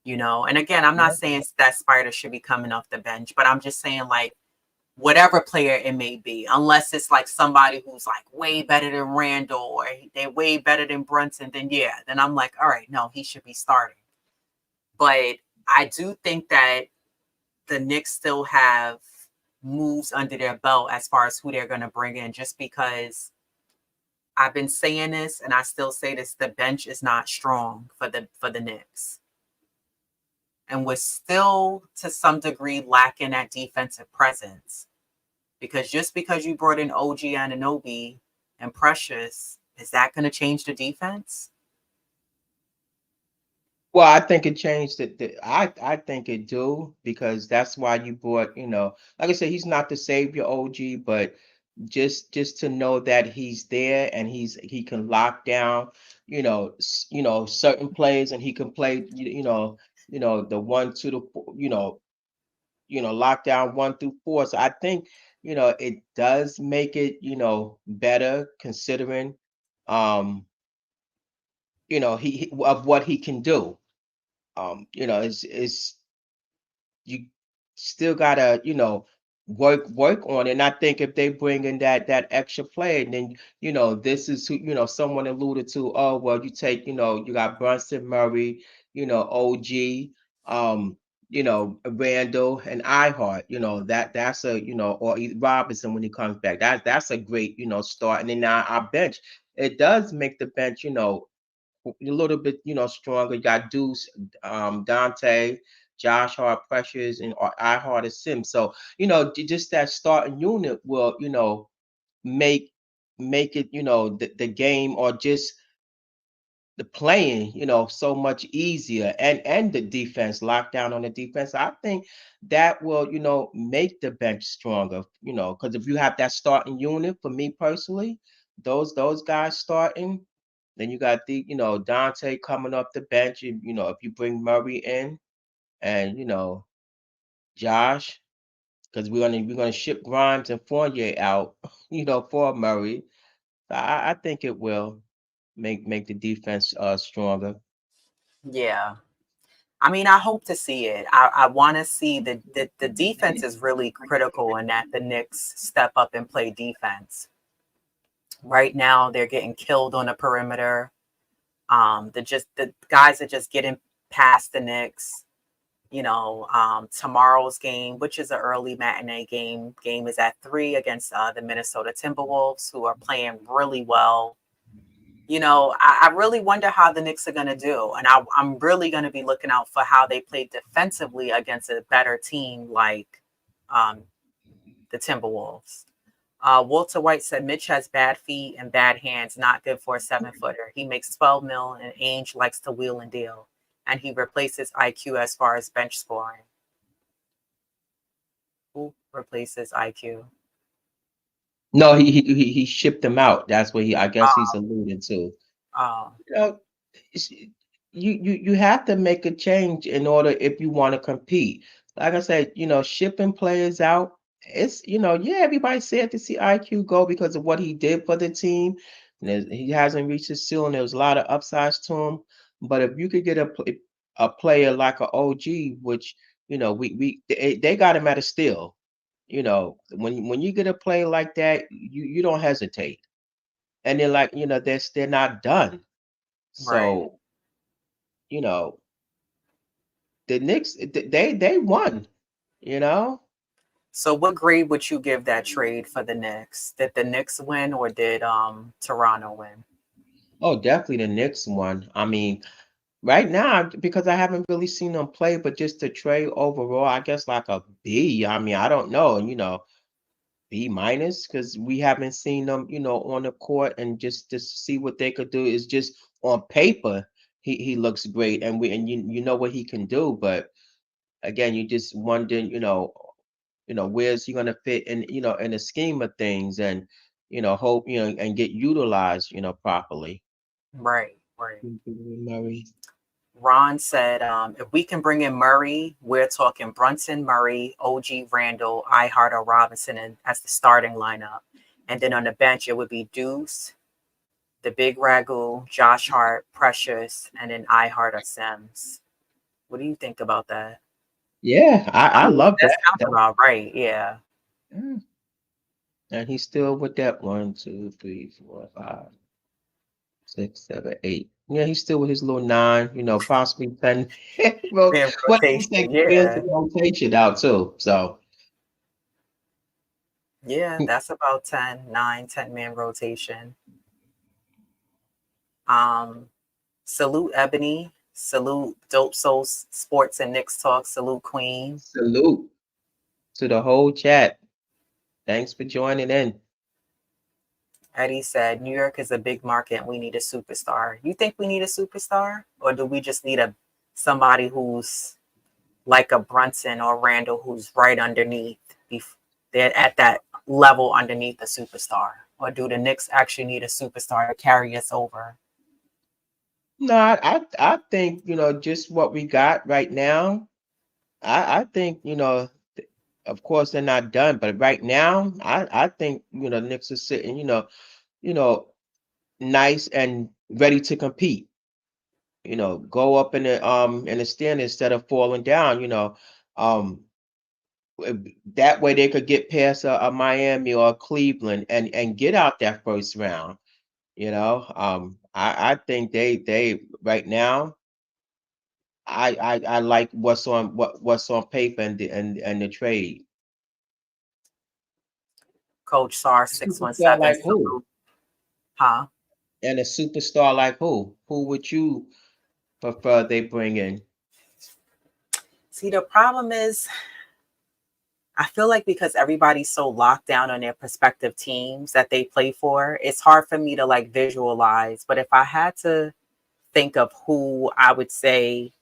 And again, I'm not Yeah. saying that Spider should be coming off the bench, but I'm just saying, like, whatever player it may be, unless it's like somebody who's like way better than Randall or they're way better than Brunson, then yeah, then I'm like, all right, no, he should be starting. But I do think that the Knicks still have moves under their belt as far as who they're going to bring in, just because I've been saying this, and I still say this: the bench is not strong for the Knicks, and we're still to some degree lacking that defensive presence. Because just because you brought in OG Anunoby and Precious, is that going to change the defense? Well, I think it changed it. I think it do, because that's why you brought, like I said, he's not the savior OG, but just to know that he's there and he can lock down, certain plays, and he can play, the 1 to the 4, lock down 1 through 4. So I think, it does make it, better, considering, he of what he can do. Is you still gotta, work on it. And I think if they bring in that extra play, and then, this is who, someone alluded to, oh, well, you take, you got Brunson, Murray, OG, Randall and iHeart, that's a, or Robinson when he comes back. That's a great, start. And then now our bench, it does make the bench, a little bit, stronger. You got Deuce, Dante, Josh Hart, Precious, and I Hart and Sims. So, just that starting unit will, make it, the game, or just the playing, so much easier, and the defense, lockdown on the defense. I think that will, make the bench stronger, because if you have that starting unit, for me personally, those guys starting, then you got the, Dante coming off the bench. If you bring Murray in, and, Josh, because we're gonna ship Grimes and Fournier out, for Murray. So I think it will make the defense stronger. Yeah. I mean, I hope to see it. I want to see the defense is really critical, in that the Knicks step up and play defense. Right now, they're getting killed on the perimeter. The guys are just getting past the Knicks. Tomorrow's game, which is an early matinee game is at 3 against the Minnesota Timberwolves, who are playing really well. I really wonder how the Knicks are going to do. And I'm really going to be looking out for how they play defensively against a better team like um, the Timberwolves. Walter White said Mitch has bad feet and bad hands, not good for a 7-footer. He makes 12 mil, and Ainge likes to wheel and deal. And he replaces IQ as far as bench scoring. Who replaces IQ? No, he shipped them out. That's what I guess he's alluding to. Oh, You know, it's- you have to make a change in order, if you want to compete. Like I said, shipping players out. It's, yeah, everybody said to see IQ go because of what he did for the team. And he hasn't reached his ceiling. There was a lot of upsides to him. But if you could get a player like a OG, which, they got him at a steal. When you get a play like that, you don't hesitate. And then, like, they're not done. right. So, you know, the Knicks, they won, you know. So what grade would you give that trade for the Knicks? Did the Knicks win, or did Toronto win? Oh, definitely the Knicks won. I mean, right now, because I haven't really seen them play, but just the trade overall, I guess like a B. I mean, I don't know, B minus, because we haven't seen them, on the court, and just to see what they could do is just on paper. He looks great, and you know what he can do, but again, you just wondering, where's he gonna fit in, in the scheme of things, and hope, and get utilized, properly. Right, right. Murray. Ron said, if we can bring in Murray, we're talking Brunson, Murray, OG Randall, iHeart, or Robinson as the starting lineup. And then on the bench, it would be Deuce, the big Ragu, Josh Hart, Precious, and then iHeart or Sims. What do you think about that? Yeah, I I mean, love that that. sounds about right. Yeah. Yeah. And he's still with that 1, 2, 3, 4, 5, 6, 7, 8. Yeah, he's still with his little 9, possibly 10. Well, Man, what do you rotation. think? Where's the Yeah. rotation out too? So Yeah, that's about 10, 9, 10-man rotation. Salute Ebony. Salute Dope Souls Sports and Knicks Talk. Salute Queen. Salute to the whole chat. Thanks for joining in. Eddie said, New York is a big market and we need a superstar. You think we need a superstar? Or do we just need somebody who's like a Brunson or Randall who's right underneath? They're at that level underneath a superstar. Or do the Knicks actually need a superstar to carry us over? No, I think, just what we got right now. I think, of course they're not done, but right now, I think, the Knicks are sitting, nice and ready to compete. Go up in the stand instead of falling down. That way they could get past a Miami or a Cleveland and get out that first round. I think they right now. I like what's on paper and the trade. Coach SAR Superstar 617. like who? Huh? And a superstar like who? Who would you prefer they bring in? See, the problem is, I feel like because everybody's so locked down on their prospective teams that they play for, it's hard for me to like visualize. But if I had to think of who I would say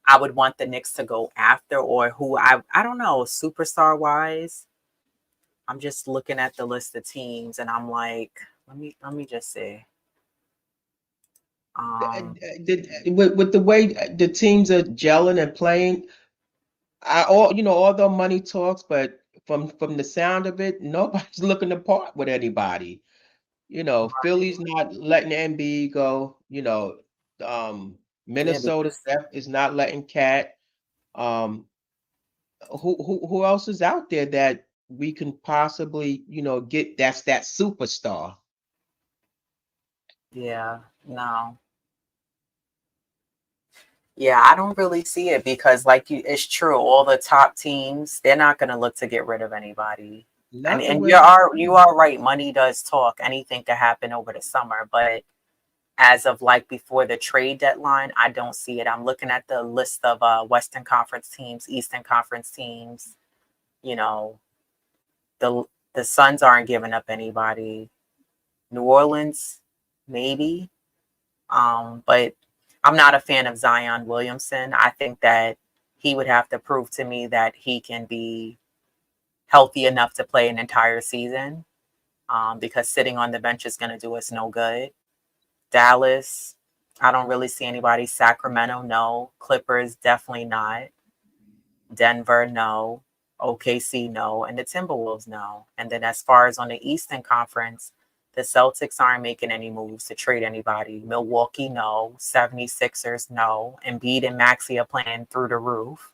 I would want the Knicks to go after, or who I don't know, superstar wise, I'm just looking at the list of teams and I'm like, let me just say. With the way the teams are gelling and playing, although money talks, but from the sound of it, nobody's looking to part with anybody. Philly's not letting MB go. Yeah, Minnesota is not letting Cat. Um, who else is out there that we can possibly, get that superstar? yeah, no. Yeah, I don't really see it because it's true, all the top teams, they're not gonna look to get rid of anybody. And Not the and way. you are right, money does talk. Anything could happen over the summer, but as of like before the trade deadline, I don't see it. I'm looking at the list of Western Conference teams, Eastern Conference teams. You know, the the Suns aren't giving up anybody. New Orleans, maybe. But I'm not a fan of Zion Williamson. I think that he would have to prove to me that he can be healthy enough to play an entire season. Because sitting on the bench is going to do us no good. Dallas, I don't really see anybody. Sacramento, no. Clippers, definitely not. Denver, no. OKC, no. And the Timberwolves, no. And then as far as on the Eastern Conference, the Celtics aren't making any moves to trade anybody. Milwaukee, no. 76ers, no. Embiid and Maxey are playing through the roof.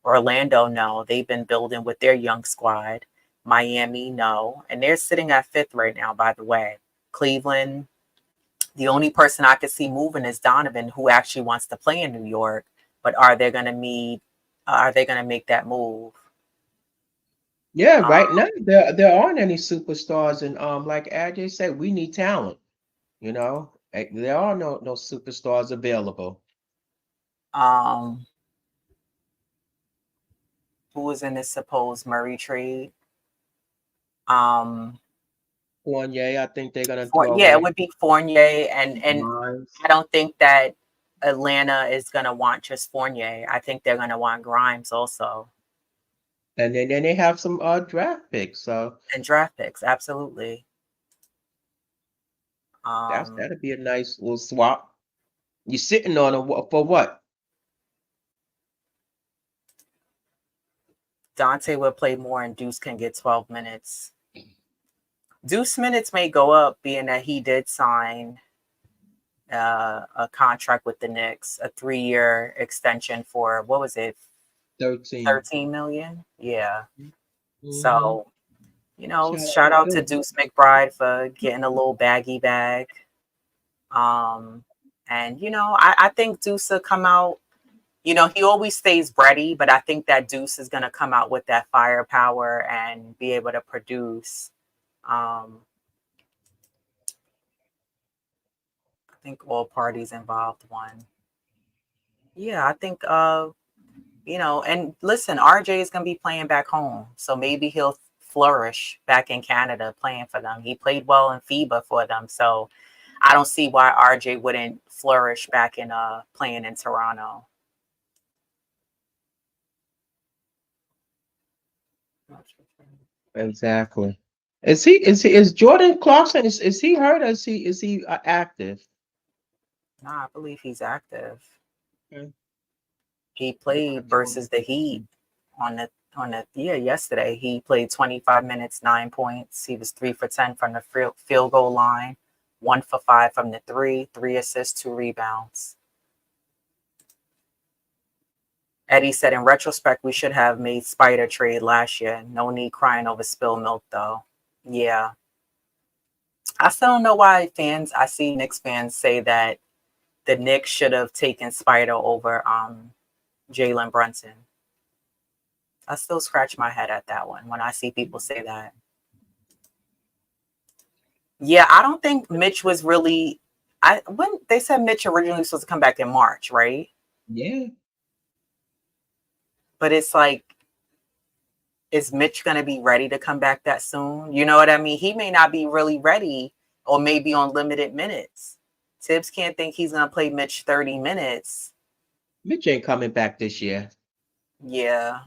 Orlando, no. They've been building with their young squad. Miami, no. And they're sitting at fifth right now, by the way. Cleveland, the only person I could see moving is Donovan, who actually wants to play in New York. But are they going to make that move? Yeah, right now there aren't any superstars, and like AJ said, we need talent. There are no superstars available. Um, who was in this supposed Murray trade? Fournier, I think they're gonna throw Yeah, it away. would be Fournier, and Grimes. I don't think that Atlanta is gonna want just Fournier. I think they're gonna want Grimes also, And then they have some draft picks, so and draft picks. Absolutely. that'd be a nice little swap. You're sitting on them for what? Dante will play more, and Deuce can get 12 minutes. Deuce minutes may go up, being that he did sign a contract with the Knicks, a 3-year extension for what was it, 13. 13 million? Yeah. Mm-hmm. So, shout out to Deuce McBride for getting a little baggy bag. And I think Deuce will come out. He always stays ready, but I think that Deuce is going to come out with that firepower and be able to produce. I think all parties involved won. Yeah, I think and listen, RJ is gonna be playing back home, so maybe he'll flourish back in Canada playing for them. He played well in FIBA for them, so I don't see why RJ wouldn't flourish back in playing in Toronto. Exactly. Is Jordan Clarkson, is he hurt or is he active? Nah, I believe he's active. Okay. He played versus the Heat yesterday. He played 25 minutes, 9 points. He was 3 for 10 from the field goal line, 1 for 5 from the three assists, 2 rebounds. Eddie said, in retrospect, we should have made Spider trade last year. No need crying over spilled milk, though. Yeah. I still don't know why I see Knicks fans say that the Knicks should have taken Spider over Jalen Brunson. I still scratch my head at that one when I see people say that. Yeah, I don't think Mitch was really. When they said Mitch originally was supposed to come back in March, right? Yeah. But it's like, is Mitch going to be ready to come back that soon? You know what I mean? He may not be really ready, or maybe on limited minutes. Tibbs can't think he's going to play Mitch 30 minutes. Mitch ain't coming back this year. Yeah,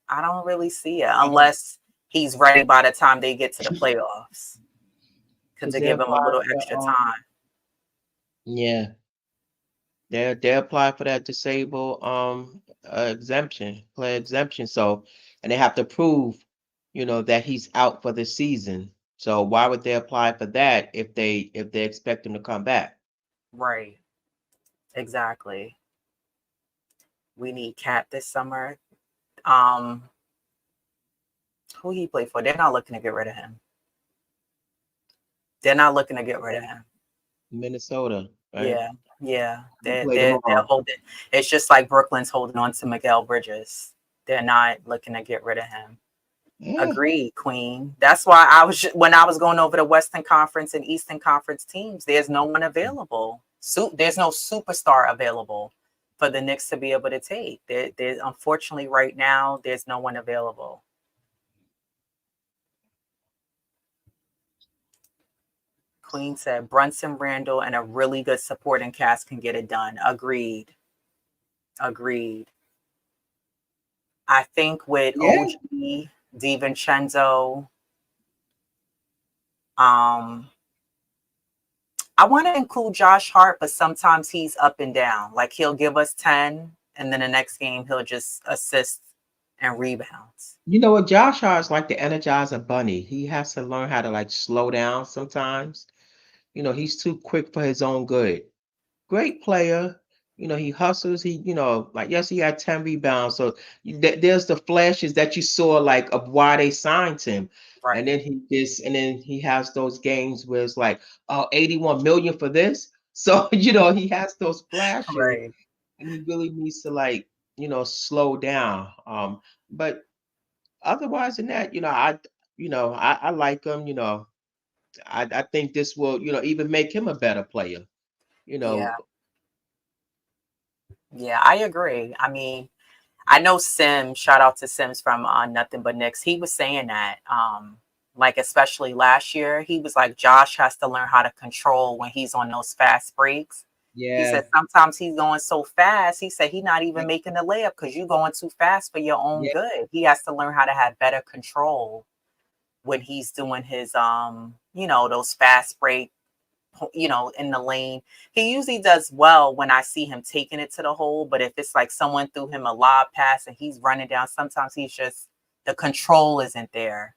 I don't really see it unless he's ready by the time they get to the playoffs. Because they give him a little extra time. Yeah. They apply for that disabled player exemption. So, and they have to prove, that he's out for the season. So why would they apply for that if they expect him to come back? Right. Exactly. We need Cat this summer. Who he play for? They're not looking to get rid of him. Minnesota, right? Yeah. They're holding. It's just like Brooklyn's holding on to Miguel Bridges. They're not looking to get rid of him. Yeah. Agreed, Queen. That's why when I was going over the Western Conference and Eastern Conference teams, there's no one available. There's no superstar available for the Knicks to be able to take. There's unfortunately right now, there's no one available. Queen said Brunson, Randall, and a really good supporting cast can get it done. Agreed. I think with OG, DiVincenzo, I want to include Josh Hart, but sometimes he's up and down. Like he'll give us 10, and then the next game he'll just assist and rebounds. You know what? Josh Hart's like the Energizer Bunny. He has to learn how to like slow down sometimes. He's too quick for his own good. Great player. He hustles. Yes, he had 10 rebounds. So there's the flashes that you saw like of why they signed him. Right. And then he has those games where it's like, oh, 81 million for this. So, he has those flashes. Right. And he really needs to like, slow down. But otherwise than that, I like him, I think this will, even make him a better player, Yeah, I agree. I mean, I know Sims, shout out to Sims from Nothing But Knicks. He was saying that, like, especially last year, he was like, Josh has to learn how to control when he's on those fast breaks. Yeah. He said sometimes he's going so fast. He said he's not even making the layup because you're going too fast for your own good. He has to learn how to have better control when he's doing his, those fast break, in the lane. He usually does well when I see him taking it to the hole. But if it's like someone threw him a lob pass and he's running down, sometimes the control isn't there.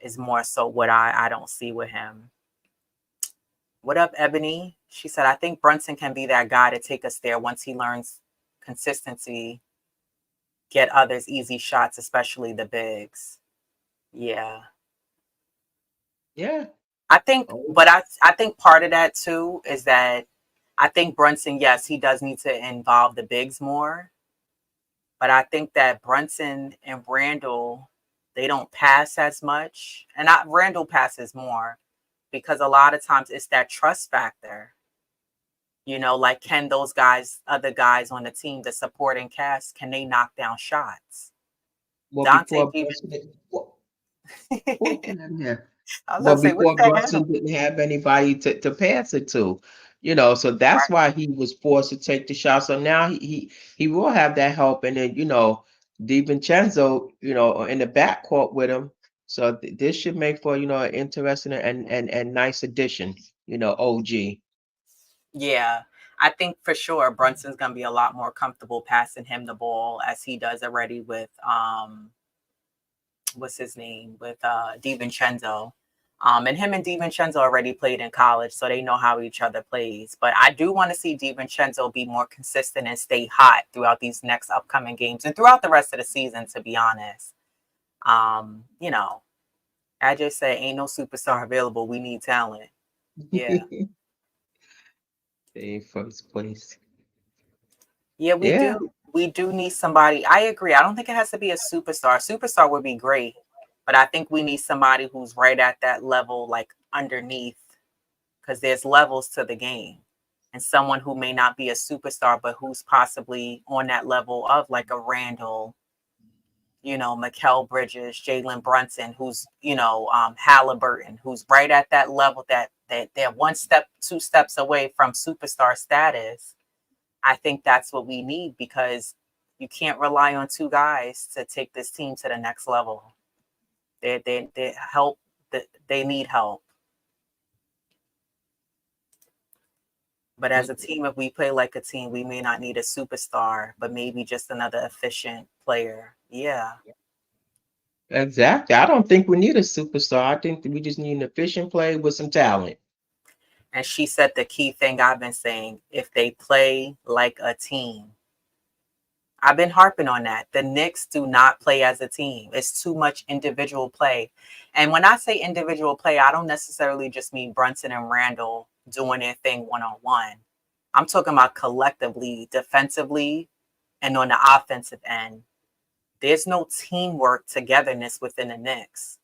Is more so what I don't see with him. What up, Ebony? She said, I think Brunson can be that guy to take us there once he learns consistency, get others easy shots, especially the bigs. Yeah. Yeah. I think, but I think part of that too is that I think Brunson, yes, he does need to involve the bigs more. But I think that Brunson and Randall, they don't pass as much. And Randall passes more because a lot of times it's that trust factor. Like can those guys, other guys on the team, the supporting cast, can they knock down shots? Well, Dante before even. Brunson, what can I have? I was Well, gonna say, what before the hell? Brunson didn't have anybody to pass it to, so that's Right. why he was forced to take the shot. So now he will have that help, and then DiVincenzo, in the backcourt with him. So this should make for an interesting and nice addition. OG. Yeah, I think for sure Brunson's gonna be a lot more comfortable passing him the ball as he does already with what's his name, with DiVincenzo. And him and DiVincenzo already played in college, so they know how each other plays. But I do want to see DiVincenzo be more consistent and stay hot throughout these next upcoming games and throughout the rest of the season, to be honest. Um, you know, I just say ain't no superstar available. We need talent. Yeah. In first place. Yeah, we Yeah. do. We do need somebody. I agree. I don't think it has to be a superstar. Superstar would be great, but I think we need somebody who's right at that level, like underneath, because there's levels to the game. And someone who may not be a superstar, but who's possibly on that level of like a Randall, Mikal Bridges, Jalen Brunson, who's, Halliburton, who's right at that level that they're one step, two steps away from superstar status. I think that's what we need because you can't rely on two guys to take this team to the next level. They help. They need help. But as a team, if we play like a team, we may not need a superstar, but maybe just another efficient player. Yeah. Exactly. I don't think we need a superstar. I think that we just need an efficient play with some talent. And she said the key thing I've been saying, if they play like a team. I've been harping on that. The Knicks do not play as a team. It's too much individual play. And when I say individual play, I don't necessarily just mean Brunson and Randall doing their thing one-on-one. I'm talking about collectively, defensively, and on the offensive end. There's no teamwork togetherness within the Knicks.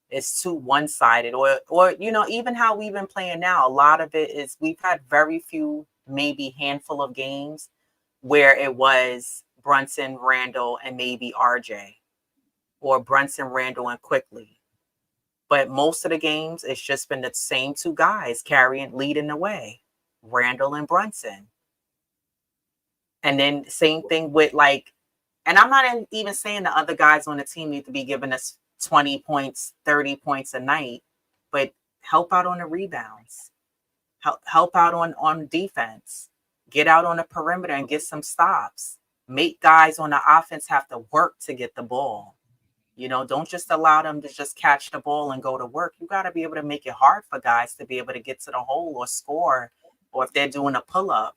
It's too one-sided. Or even how we've been playing now, a lot of it is we've had very few, maybe handful of games where it was Brunson, Randall, and maybe RJ, or Brunson, Randall, and Quickley. But most of the games, it's just been the same two guys leading the way, Randall and Brunson. And then same thing with and I'm not even saying the other guys on the team need to be giving us 20 points, 30 points a night, but help out on the rebounds, help out on defense, get out on the perimeter and get some stops. Make guys on the offense have to work to get the ball. Don't just allow them to just catch the ball and go to work. You got to be able to make it hard for guys to be able to get to the hole or score, or if they're doing a pull up.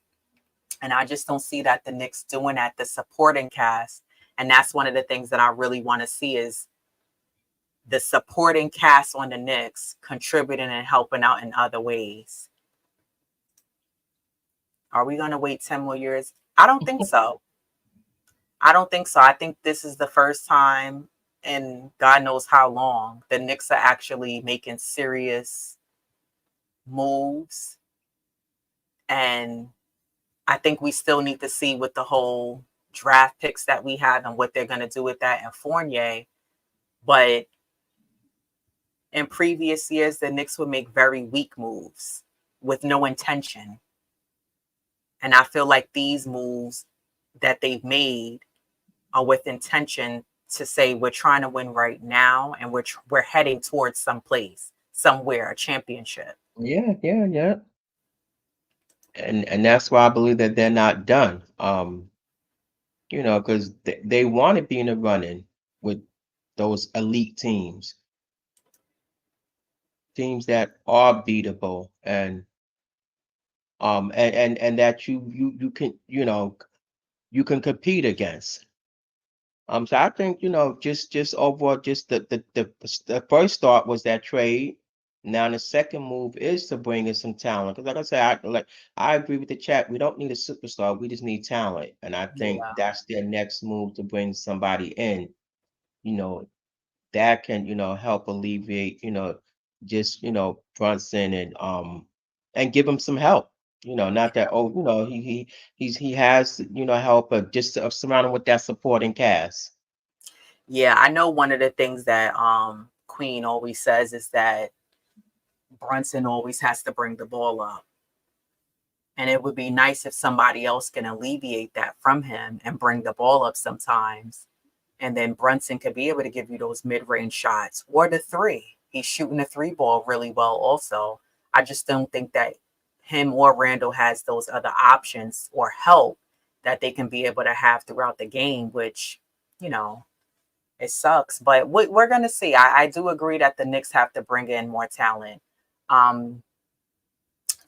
And I just don't see that the Knicks doing that, the supporting cast. And that's one of the things that I really want to see is the supporting cast on the Knicks contributing and helping out in other ways. Are we going to wait 10 more years? I don't think so. I don't think so. I think this is the first time in God knows how long the Knicks are actually making serious moves. And I think we still need to see with the whole draft picks that we have and what they're going to do with that and Fournier. But in previous years, the Knicks would make very weak moves with no intention. And I feel like these moves that they've made are with intention to say we're trying to win right now and we're heading towards some place, somewhere, a championship. Yeah, yeah, yeah. And that's why I believe that they're not done. Because they want to be in the running with those elite teams that are beatable and that you can you can compete against. So I think just overall, just the first thought was that trade. Now the second move is to bring in some talent. Because like I said, I agree with the chat. We don't need a superstar. We just need talent. And I think Yeah. that's their next move to bring somebody in, you know, that can, help alleviate, just, Brunson and give him some help. Not that old. He has help, but just surround him with that supporting cast. Yeah, I know one of the things that Queen always says is that Brunson always has to bring the ball up. And it would be nice if somebody else can alleviate that from him and bring the ball up sometimes. And then Brunson could be able to give you those mid-range shots or the three. He's shooting the three ball really well also. I just don't think that him or Randall has those other options or help that they can be able to have throughout the game, which, you know, it sucks. But we're going to see. I do agree that the Knicks have to bring in more talent.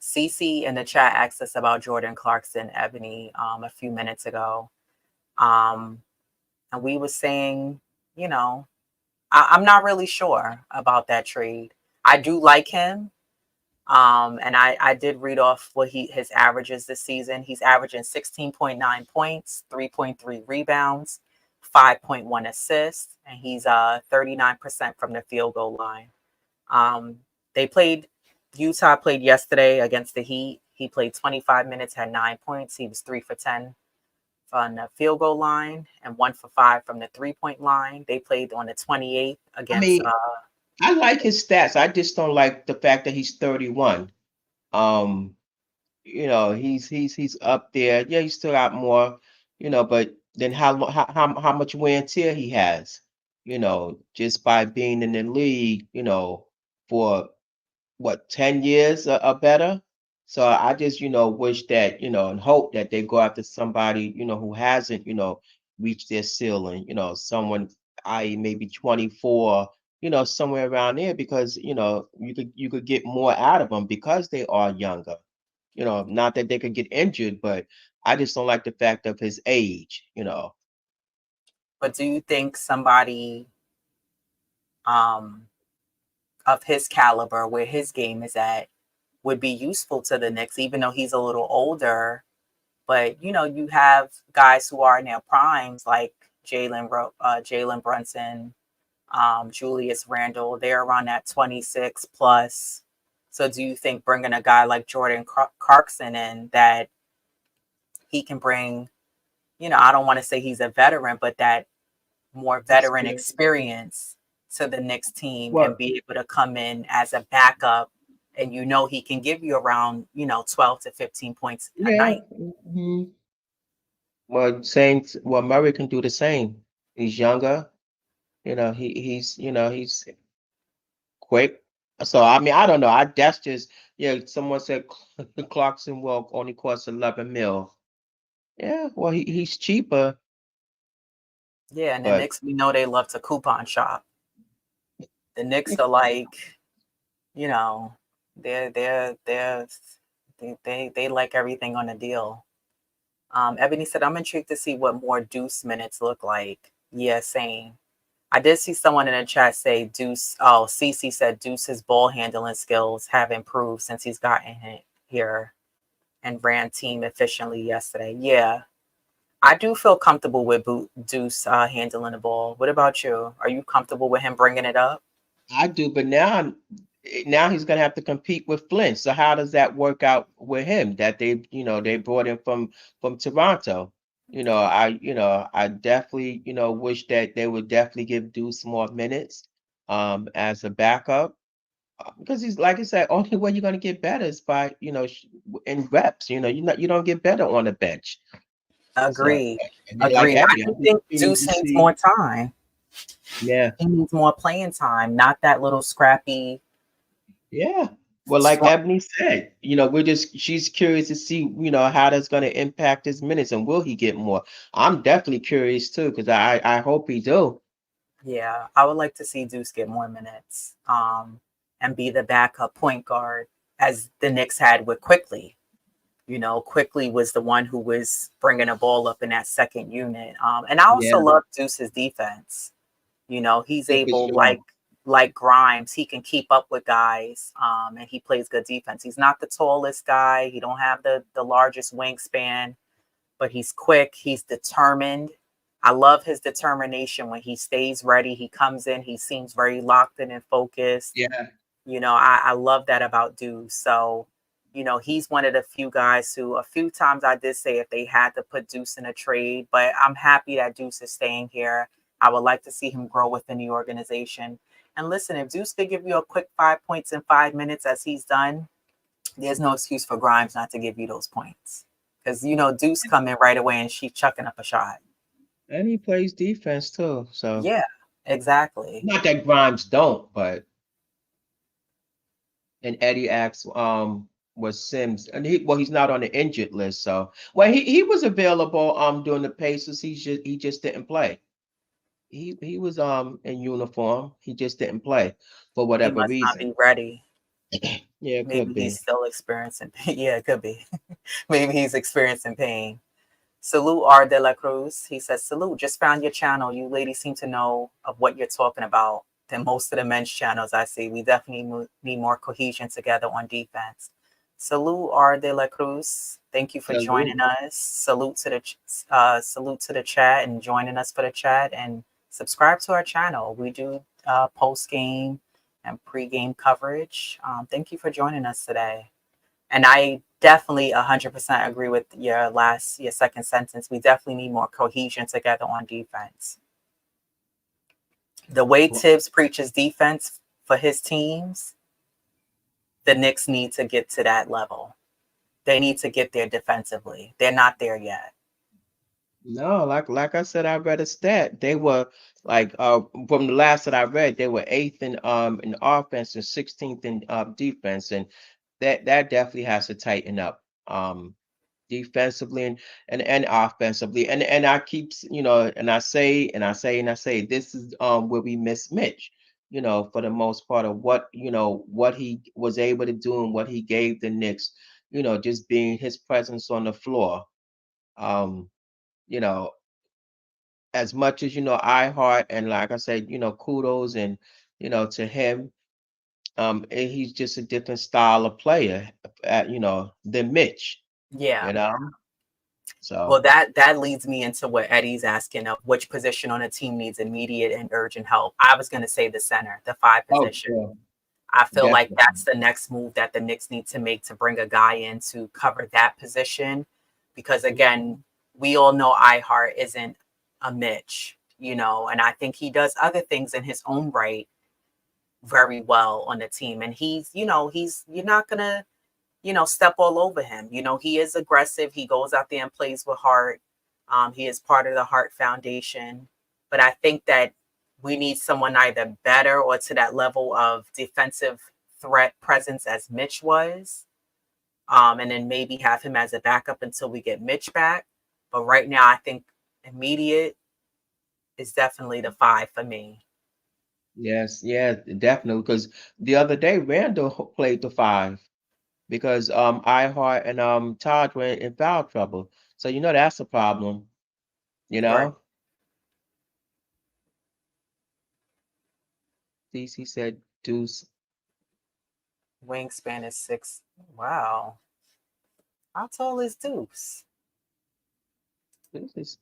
CC in the chat asked us about Jordan Clarkson, Ebony, a few minutes ago. And we were saying, you know, I'm not really sure about that trade. I do like him. And I did read off what his averages this season. He's averaging 16.9 points, 3.3 rebounds, 5.1 assists, and he's 39% from the field goal line. They played Utah played yesterday against the Heat. He played 25 minutes, had 9 points. He was 3 for 10 on the field goal line and 1 for 5 from the 3-point line. They played on the 28th I against. mean, I like his stats. I just don't like the fact that he's 31. Um, he's up there. Yeah, he's still got more, but then how much wear and tear he has, just by being in the league, for what, 10 years or better. So I just, wish that, and hope that they go after somebody, who hasn't, reached their ceiling, someone, I maybe 24, somewhere around there, because, you could get more out of them because they are younger. Not that they could get injured, but I just don't like the fact of his age. But do you think somebody um, of his caliber, where his game is at, would be useful to the Knicks, even though he's a little older? But you have guys who are in their primes, like Jalen Brunson, Julius Randle. They're around that 26 plus. So do you think bringing a guy like Jordan Clarkson in, that he can bring, I don't want to say he's a veteran, but that more veteran experience to the Knicks team and Well, be able to come in as a backup, and he can give you around 12 to 15 points a yeah. night. Well, Murray can do the same. He's younger, he's quick. So I mean, I don't know. That's just, someone said Clarkson will only cost 11 mil. Yeah, well, he's cheaper, Yeah, and the but Knicks, we know they love to coupon shop. The Knicks are like, you know, they're they like everything on a deal. Ebony said, I'm intrigued to see what more Deuce minutes look like. Yeah, same. I did see someone in the chat say Deuce. Oh, Cece said Deuce's ball handling skills have improved since he's gotten here and ran team efficiently yesterday. Yeah, I do feel comfortable with Deuce handling the ball. What about you? Are you comfortable with him bringing it up? I do. But now he's gonna have to compete with Flint. So how does that work out with him? That they brought him from Toronto. I definitely, wish that they would definitely give Deuce more minutes as a backup. Because he's, like I said, only way you're gonna get better is by, in reps. You don't get better on the bench. So, Agreed. and then like Agreed. I Abby, do I'm think continuing Deuce to needs see. more time. Yeah, He needs more playing time, not that little scrappy. yeah. Well, like Swat. Ebony said, she's curious to see, how that's going to impact his minutes and will he get more? I'm definitely curious too, because I hope he do. Yeah, I would like to see Deuce get more minutes, and be the backup point guard as the Knicks had with Quickley. Quickley was the one who was bringing the ball up in that second unit. And I also Yeah, love Deuce's defense. He's yeah, for able, sure. like Grimes, he can keep up with guys, and he plays good defense. He's not the tallest guy. He don't have the largest wingspan, but he's quick. He's determined. I love his determination when he stays ready. He comes in. He seems very locked in and focused. Yeah, I love that about Deuce. So You know, he's one of the few guys who, a few times I did say if they had to put Deuce in a trade, but I'm happy that Deuce is staying here. I would like to see him grow within the organization. And listen, if Deuce could give you a quick 5 points in 5 minutes as he's done, there's no excuse for Grimes not to give you those points. Because, you know, Deuce come in right away and she's chucking up a shot. And he plays defense too. So Yeah, exactly. not that Grimes don't, but and Eddie asks, was Sims, and he's not on the injured list. So he was available during the Pacers. He just didn't play. He was in uniform. He just didn't play for He whatever must not reason. be ready. Yeah, it Maybe could he's be. still experiencing pain. Yeah, it could be. Maybe he's experiencing pain. Salute R. De La Cruz. He says, salute, just found your channel. You ladies seem to know of what you're talking about than most of the men's channels I see. We definitely need more cohesion together on defense. Salute R. De La Cruz. Thank you for Salute. joining us. Salute to the chat and joining us for the chat, and subscribe to our channel. We do post game and pre-game coverage. Thank you for joining us today. And I definitely 100% agree with your second sentence. We definitely need more cohesion together on defense. The way Tibbs preaches defense for his teams, the Knicks need to get to that level. They need to get there defensively. They're not there yet. No, like I said, I read a stat. They were like from the last that I read, they were eighth in offense and 16th in defense, and that definitely has to tighten up defensively and offensively. And I keep and I say this is where we miss Mitch. For the most part of what he was able to do and what he gave the Knicks. Just being his presence on the floor. Um, you know, as much as I heart and like I said, kudos and to him. And he's just a different style of player, than Mitch. Yeah. You know, Well, so that leads me into what Eddie's asking of which position on a team needs immediate and urgent help. I was going to say the center, the 5 oh position. sure, I feel like definitely, that's the next move that the Knicks need to make to bring a guy in to cover that position. Because again, we all know iHeart isn't a Mitch, and I think he does other things in his own right very well on the team. And you're not gonna, step all over him. He is aggressive. He goes out there and plays with heart. He is part of the Heart Foundation. But I think that we need someone either better or to that level of defensive threat presence as Mitch was. And then maybe have him as a backup until we get Mitch back. But right now, I think immediate is definitely the 5 for me. yes, yeah, definitely. Because the other day Randall played the 5 because iHeart and Todd were in foul trouble. So that's a problem. You Right. know, DC said Deuce. Wingspan is 6. Wow. How tall is Deuce? Deuce is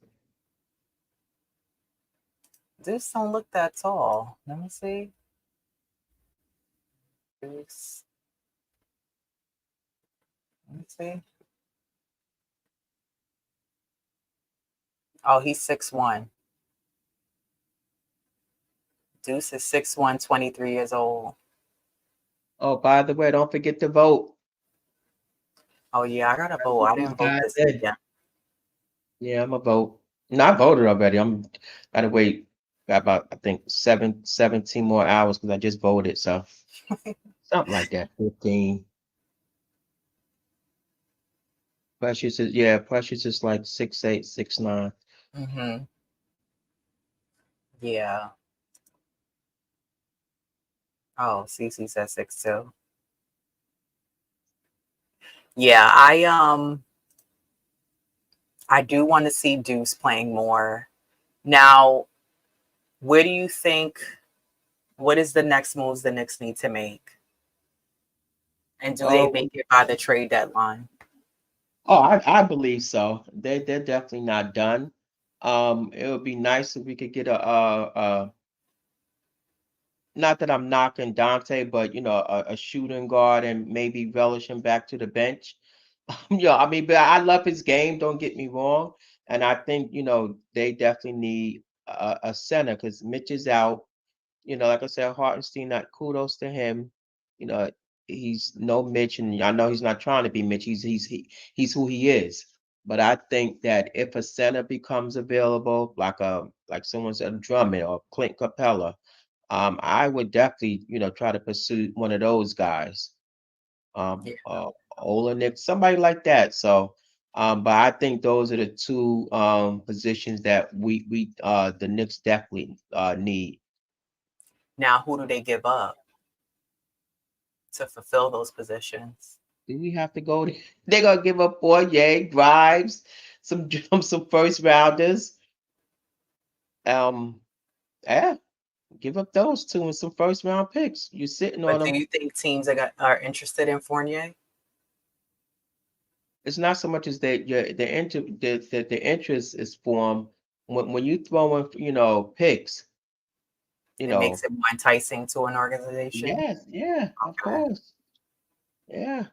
Deuce don't look that tall. Let me see. Deuce. Let me see. Oh, he's 6'1". Deuce is 6'1", 23 years old. Oh, by the way, don't forget to vote. Oh, yeah, I got to vote. I These didn't vote guys this said, weekend. yeah, I'm a vote. No, I voted already. I'm gotta wait about I think 17 more hours because I just voted. So something like that. 15. Precious is like 6'8", 6'9". Mm-hmm. Yeah. Oh, CC says 6'2". Yeah, I do want to see Deuce playing more. Now, where do you think, what is the next moves the Knicks need to make? And do they Oh, make it by the trade deadline? I believe so. They're definitely not done. It would be nice if we could get not that I'm knocking Dante, but a shooting guard and maybe relish him back to the bench. I mean, but I love his game. Don't get me wrong, and I think they definitely need a center because Mitch is out. Like I said, Hartenstein. Not kudos to him. You know, he's no Mitch, and I know he's not trying to be Mitch. He's who he is. But I think that if a center becomes available, like someone said, Drummond or Clint Capella, I would definitely try to pursue one of those guys. Yeah. Olenek, somebody like that. So, but I think those are the two positions that the Knicks definitely need. Now, who do they give up to fulfill those positions? Do we have to go? They're gonna give up Fournier, Grimes, some some first rounders. Um, yeah, give up those two and some first round picks. You're sitting on But do them. you think teams are interested in Fournier? It's not so much as that the interest is formed when you throw in picks. You It know, makes it more enticing to an organization. yes, yeah, of Okay. course, yeah.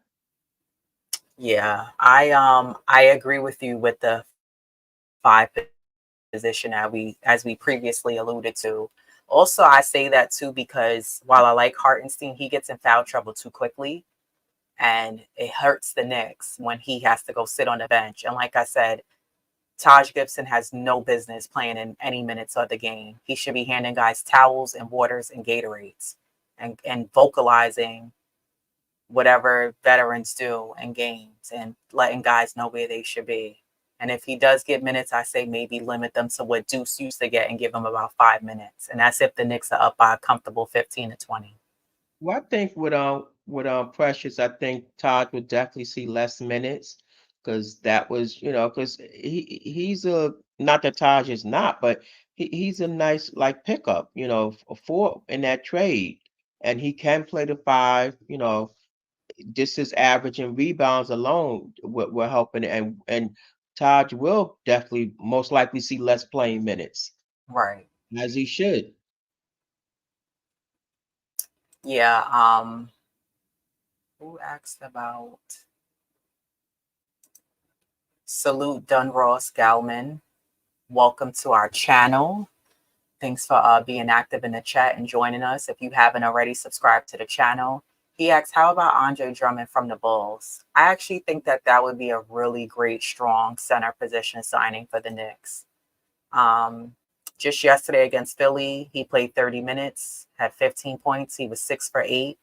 Yeah, I agree with you with the five position as we previously alluded to. Also, I say that too because while I like Hartenstein, he gets in foul trouble too quickly, and it hurts the Knicks when he has to go sit on the bench. And like I said, Taj Gibson has no business playing in any minutes of the game. He should be handing guys towels and waters and Gatorades and vocalizing whatever veterans do in games and letting guys know where they should be. And if he does get minutes, I say maybe limit them to what Deuce used to get and give him about 5 minutes. And that's if the Knicks are up by a comfortable 15 to 20. Well, I think with Precious, I think Todd would definitely see less minutes because that was because he's a not that Taj is not, but he's a nice like pickup for in that trade, and he can play the five. Just his average and rebounds alone were helping, and Taj will definitely most likely see less playing minutes Right. as he should. Yeah. Who asked about Salute Dunross Galman? Welcome to our channel. Thanks for being active in the chat and joining us. If you haven't already, subscribed to the channel. He asked, how about Andre Drummond from the Bulls? I actually think that would be a really great, strong center position signing for the Knicks. Just yesterday against Philly, he played 30 minutes, had 15 points. He was 6 for 8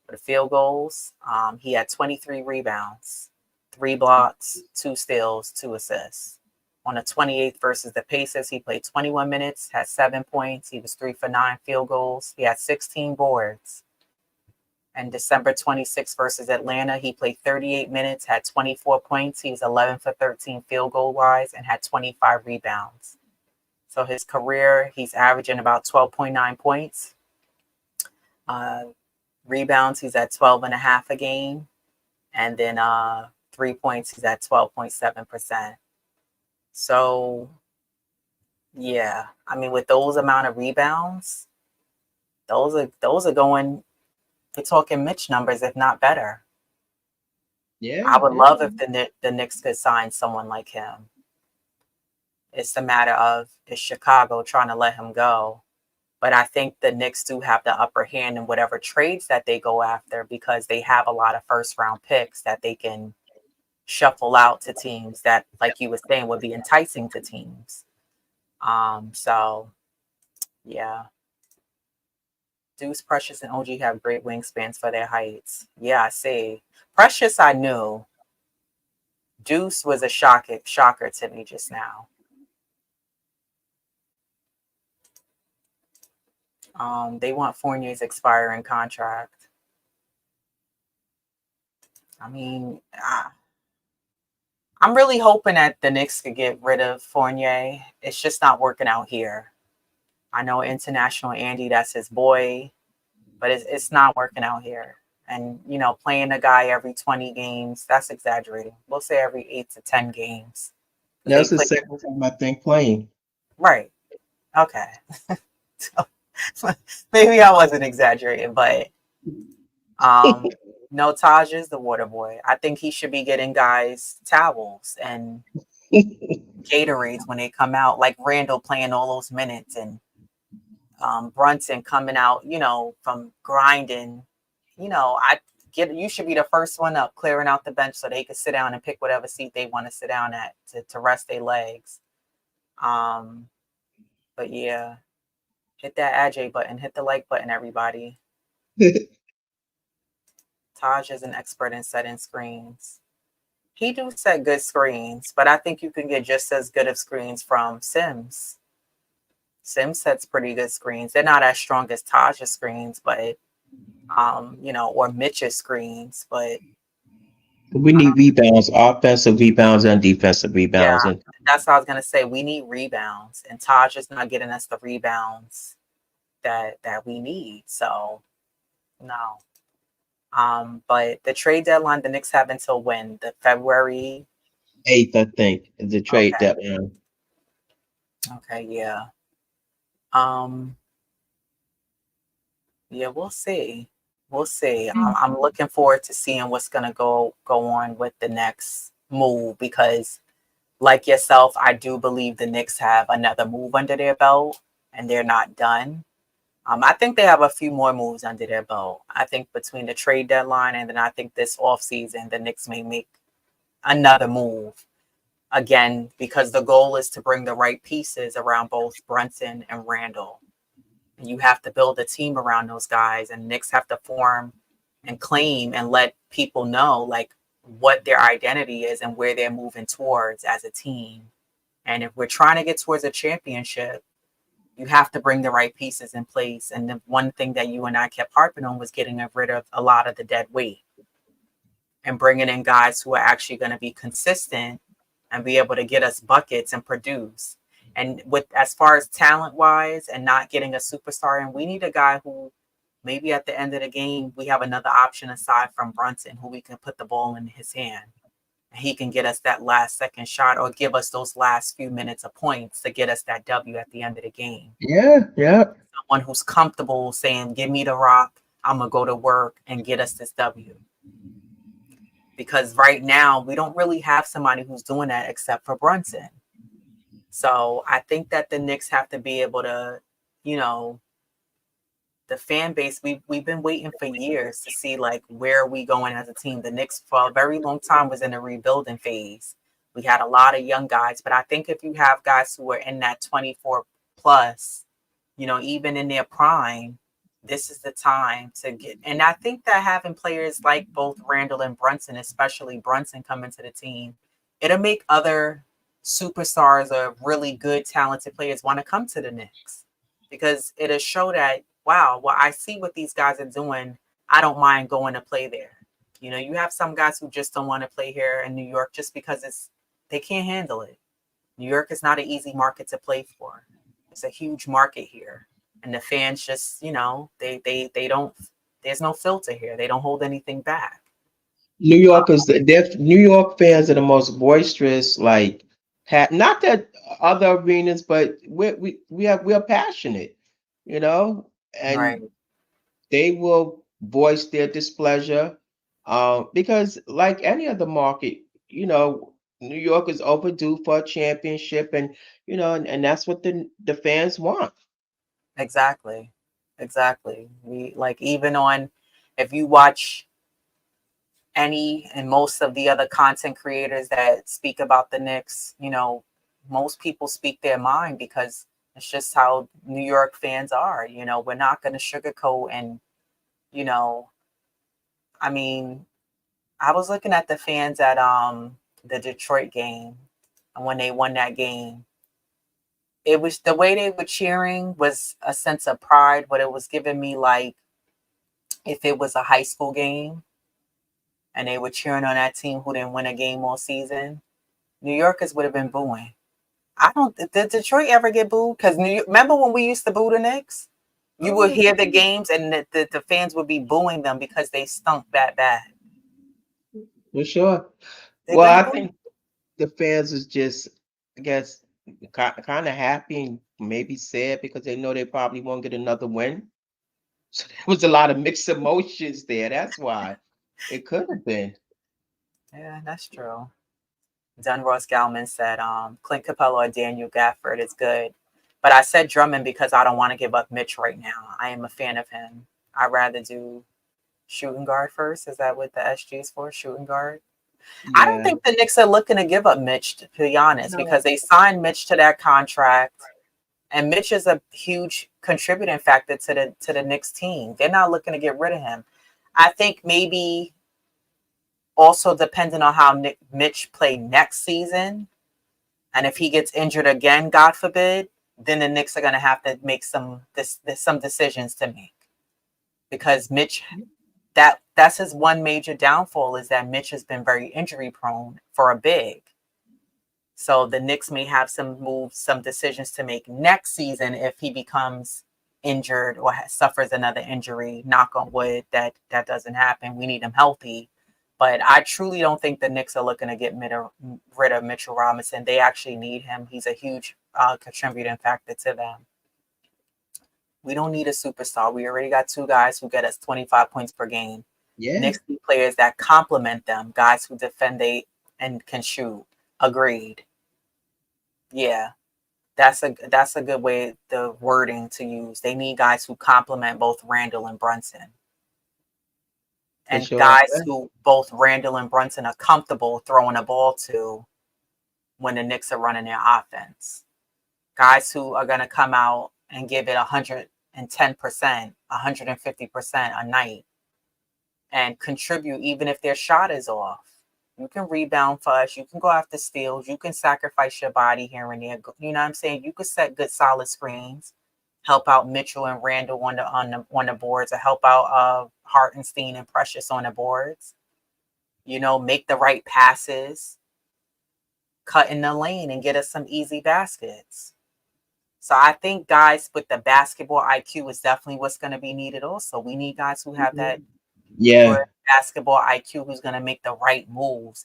for the field goals. He had 23 rebounds, 3 blocks, 2 steals, 2 assists. On the 28th versus the Pacers, he played 21 minutes, had 7 points. He was 3 for 9 field goals. He had 16 boards. And December 26th versus Atlanta, he played 38 minutes, had 24 points. He was 11 for 13 field goal wise and had 25 rebounds. So his career, he's averaging about 12.9 points. Rebounds, he's at 12.5 a game. And then 3 points, he's at 12.7%. So, yeah, I mean, with those amount of rebounds, those are going. We're talking Mitch numbers, if not better. Yeah, I would yeah. love if the Knicks could sign someone like him. It's a matter of is Chicago trying to let him go, but I think the Knicks do have the upper hand in whatever trades that they go after because they have a lot of first round picks that they can shuffle out to teams that, like you were saying, would be enticing to teams. So yeah. Deuce, Precious, and OG have great wingspans for their heights. Yeah, I see. Precious, I knew. Deuce was a shocker to me just now. They want Fournier's expiring contract. I mean, I'm really hoping that the Knicks could get rid of Fournier. It's just not working out here. I know International Andy, that's his boy, but it's not working out here. And, playing a guy every 20 games, that's exaggerating. We'll say every 8 to 10 games. That's the second time I think playing. Right. Okay. Maybe I wasn't exaggerating, but um, no, Taj is the water boy. I think he should be getting guys towels and Gatorades when they come out, like Randall playing all those minutes and Brunson coming out, from grinding. I get you should be the first one up, clearing out the bench so they can sit down and pick whatever seat they want to sit down at to rest their legs. Um, but yeah, hit that AJ button, hit the like button, everybody. Taj is an expert in setting screens. He do set good screens, but I think you can get just as good of screens from Sims. Sims sets pretty good screens. They're not as strong as Taj's screens, but or Mitch's screens, but We need rebounds, offensive rebounds and defensive yeah, rebounds. And that's what I was gonna say. We need rebounds, and Taj is not getting us the rebounds that we need. So no. But the trade deadline, the Knicks have until when? The February. 8th, I think, is the trade Okay. deadline. Okay. Yeah. Um. Yeah. We'll see. We'll see. I'm looking forward to seeing what's gonna go on with the next move because, like yourself, I do believe the Knicks have another move under their belt, and they're not done. I think they have a few more moves under their belt. I think between the trade deadline and then I think this offseason, the Knicks may make another move again because the goal is to bring the right pieces around both Brunson and Randall. And you have to build a team around those guys, and Knicks have to form and claim and let people know like what their identity is and where they're moving towards as a team. And if we're trying to get towards a championship, you have to bring the right pieces in place. And the one thing that you and I kept harping on was getting rid of a lot of the dead weight and bringing in guys who are actually going to be consistent and be able to get us buckets and produce. And with as far as talent wise and not getting a superstar, and we need a guy who maybe at the end of the game, we have another option aside from Brunson who we can put the ball in his hand. He can get us that last second shot or give us those last few minutes of points to get us that W at the end of the game. Yeah. Someone who's comfortable saying, give me the rock, I'm going to go to work and get us this W. Because right now, we don't really have somebody who's doing that except for Brunson. So I think that the Knicks have to be able to, the fan base, we've been waiting for years to see like where are we going as a team. The Knicks for a very long time was in a rebuilding phase. We had a lot of young guys, but I think if you have guys who are in that 24 plus, even in their prime, this is the time to get. And I think that having players like both Randall and Brunson, especially Brunson, come into the team, it'll make other superstars or really good, talented players want to come to the Knicks because it'll show that, wow, well, I see what these guys are doing. I don't mind going to play there. You have some guys who just don't want to play here in New York just because they can't handle it. New York is not an easy market to play for. It's a huge market here. And the fans just, they don't, there's no filter here. They don't hold anything back. New New York fans are the most boisterous, like not that other arenas, but we are passionate, Right. and they will voice their displeasure. Because like any other market, New York is overdue for a championship, and that's what the fans want. Exactly. Exactly. We like even on if you watch any and most of the other content creators that speak about the Knicks, most people speak their mind because it's just how New York fans are. We're not going to sugarcoat and, you know, I mean, I was looking at the fans at the Detroit game and when they won that game. It was the way they were cheering was a sense of pride, but it was giving me like if it was a high school game and they were cheering on that team who didn't win a game all season, New Yorkers would have been booing. I don't. Did Detroit ever get booed? Because remember when we used to boo the Knicks? You would hear the games and the fans would be booing them because they stunk that bad. For sure. They're Well, gonna I boo. think the fans is just, I guess, kind of happy and maybe sad because they know they probably won't get another win. So there was a lot of mixed emotions there. That's why it could have been. Yeah, that's true. Dunross Galman said, Clint Capella or Daniel Gafford is good. But I said Drummond because I don't want to give up Mitch right now. I am a fan of him. I'd rather do shooting guard first. Is that what the SG is for? Shooting guard? I don't Yeah. think the Knicks are looking to give up Mitch, to be honest, because No. they signed Mitch to that contract. And Mitch is a huge contributing factor to the Knicks team. They're not looking to get rid of him. I think maybe also depending on how Mitch play next season, and if he gets injured again, God forbid, then the Knicks are going to have to make some decisions to make, because Mitch, that's his one major downfall, is that Mitch has been very injury prone for a big. So the Knicks may have some decisions to make next season if he becomes injured or suffers another injury. Knock on wood that doesn't happen. We need him healthy. But I truly don't think the Knicks are looking to get rid of Mitchell Robinson. They actually need him. He's a huge contributing factor to them. We don't need a superstar. We already got two guys who get us 25 points per game. Yeah. Knicks need players that complement them, guys who defend and can shoot. Agreed. Yeah, that's a good way, the wording to use. They need guys who complement both Randall and Brunson. For And sure. guys who both Randall and Brunson are comfortable throwing a ball to when the Knicks are running their offense. Guys who are going to come out and give it 110%, 150% a night and contribute even if their shot is off. You can rebound for us. You can go after steals. You can sacrifice your body here and there. You know what I'm saying? You could set good, solid screens, help out Mitchell and Randall on the boards, or help out Hartenstein and Precious on the boards. You know, make the right passes, cut in the lane, and get us some easy baskets. So I think guys with the basketball IQ is definitely what's going to be needed. Also, we need guys who have that Yeah. good basketball IQ, who's going to make the right moves